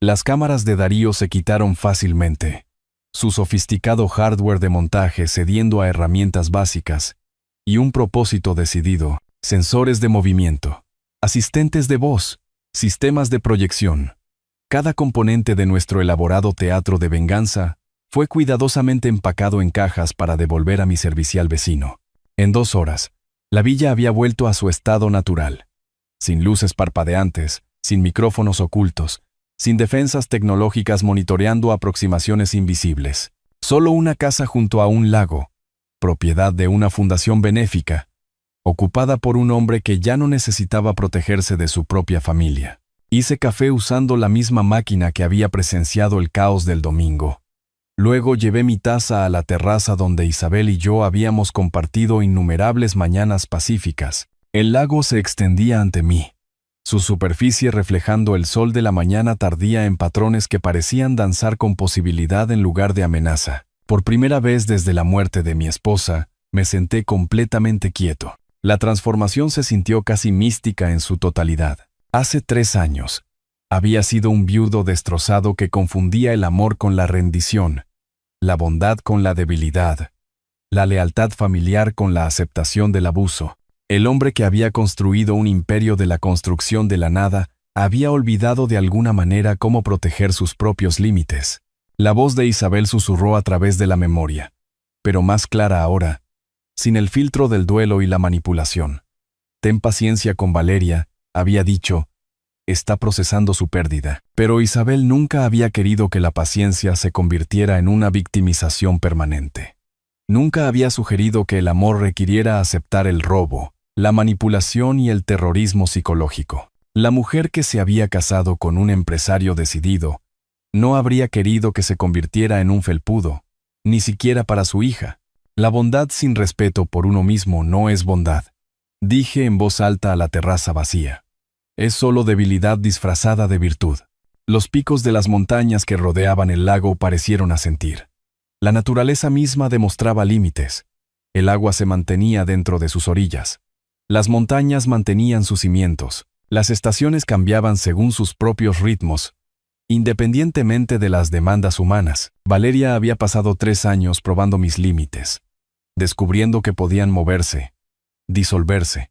Las cámaras de Darío se quitaron fácilmente, su sofisticado hardware de montaje cediendo a herramientas básicas, y un propósito decidido: sensores de movimiento, asistentes de voz, sistemas de proyección. Cada componente de nuestro elaborado teatro de venganza fue cuidadosamente empacado en cajas para devolver a mi servicial vecino. En 2 horas, la villa había vuelto a su estado natural, sin luces parpadeantes, sin micrófonos ocultos, sin defensas tecnológicas monitoreando aproximaciones invisibles. Solo una casa junto a un lago, propiedad de una fundación benéfica, ocupada por un hombre que ya no necesitaba protegerse de su propia familia. Hice café usando la misma máquina que había presenciado el caos del domingo. Luego llevé mi taza a la terraza donde Isabel y yo habíamos compartido innumerables mañanas pacíficas. El lago se extendía ante mí, su superficie reflejando el sol de la mañana tardía en patrones que parecían danzar con posibilidad en lugar de amenaza. Por primera vez desde la muerte de mi esposa, me senté completamente quieto. La transformación se sintió casi mística en su totalidad. Hace 3 años, había sido un viudo destrozado que confundía el amor con la rendición, la bondad con la debilidad, la lealtad familiar con la aceptación del abuso. El hombre que había construido un imperio de la construcción de la nada había olvidado de alguna manera cómo proteger sus propios límites. La voz de Isabel susurró a través de la memoria, pero más clara ahora, sin el filtro del duelo y la manipulación. Ten paciencia con Valeria, había dicho, está procesando su pérdida. Pero Isabel nunca había querido que la paciencia se convirtiera en una victimización permanente. Nunca había sugerido que el amor requiriera aceptar el robo, la manipulación y el terrorismo psicológico. La mujer que se había casado con un empresario decidido no habría querido que se convirtiera en un felpudo, ni siquiera para su hija. La bondad sin respeto por uno mismo no es bondad, dije en voz alta a la terraza vacía. Es solo debilidad disfrazada de virtud. Los picos de las montañas que rodeaban el lago parecieron asentir. La naturaleza misma demostraba límites. El agua se mantenía dentro de sus orillas. Las montañas mantenían sus cimientos. Las estaciones cambiaban según sus propios ritmos, independientemente de las demandas humanas. Valeria había pasado 3 años probando mis límites, descubriendo que podían moverse, disolverse,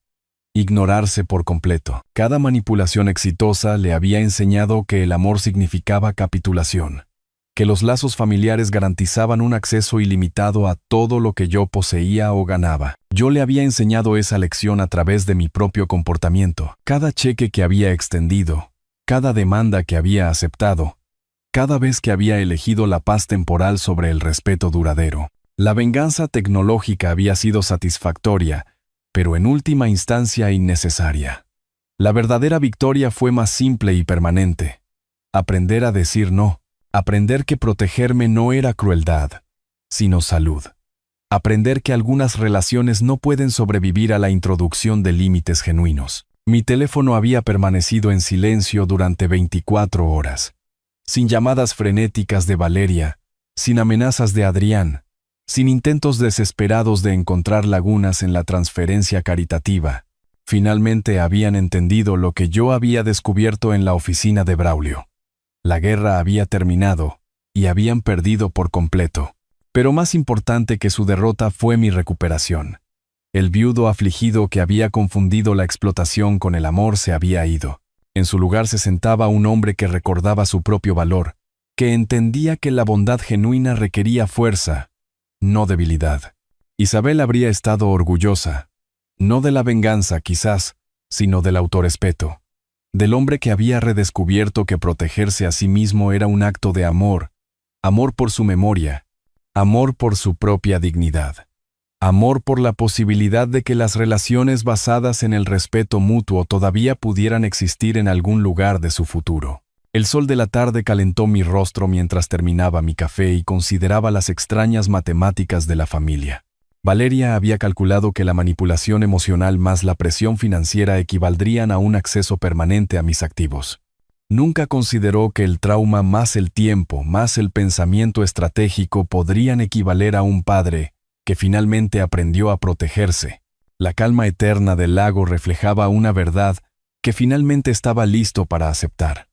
ignorarse por completo. Cada manipulación exitosa le había enseñado que el amor significaba capitulación, que los lazos familiares garantizaban un acceso ilimitado a todo lo que yo poseía o ganaba. Yo le había enseñado esa lección a través de mi propio comportamiento. Cada cheque que había extendido, cada demanda que había aceptado, cada vez que había elegido la paz temporal sobre el respeto duradero. La venganza tecnológica había sido satisfactoria, pero en última instancia innecesaria. La verdadera victoria fue más simple y permanente. Aprender a decir no. Aprender que protegerme no era crueldad, sino salud. Aprender que algunas relaciones no pueden sobrevivir a la introducción de límites genuinos. Mi teléfono había permanecido en silencio durante 24 horas. Sin llamadas frenéticas de Valeria, sin amenazas de Adrián, sin intentos desesperados de encontrar lagunas en la transferencia caritativa. Finalmente habían entendido lo que yo había descubierto en la oficina de Braulio. La guerra había terminado, y habían perdido por completo. Pero más importante que su derrota fue mi recuperación. El viudo afligido que había confundido la explotación con el amor se había ido. En su lugar se sentaba un hombre que recordaba su propio valor, que entendía que la bondad genuina requería fuerza, no debilidad. Isabel habría estado orgullosa, no de la venganza quizás, sino del autorrespeto, del hombre que había redescubierto que protegerse a sí mismo era un acto de amor, amor por su memoria, amor por su propia dignidad, amor por la posibilidad de que las relaciones basadas en el respeto mutuo todavía pudieran existir en algún lugar de su futuro. El sol de la tarde calentó mi rostro mientras terminaba mi café y consideraba las extrañas matemáticas de la familia. Valeria había calculado que la manipulación emocional más la presión financiera equivaldrían a un acceso permanente a mis activos. Nunca consideró que el trauma más el tiempo, más el pensamiento estratégico podrían equivaler a un padre que finalmente aprendió a protegerse. La calma eterna del lago reflejaba una verdad que finalmente estaba listo para aceptar.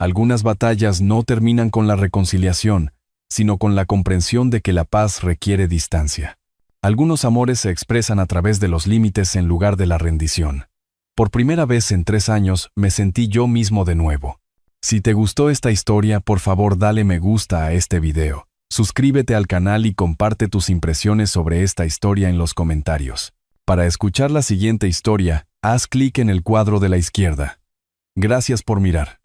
Algunas batallas no terminan con la reconciliación, sino con la comprensión de que la paz requiere distancia. Algunos amores se expresan a través de los límites en lugar de la rendición. Por primera vez en 3 años me sentí yo mismo de nuevo. Si te gustó esta historia, por favor dale me gusta a este video. Suscríbete al canal y comparte tus impresiones sobre esta historia en los comentarios. Para escuchar la siguiente historia, haz clic en el cuadro de la izquierda. Gracias por mirar.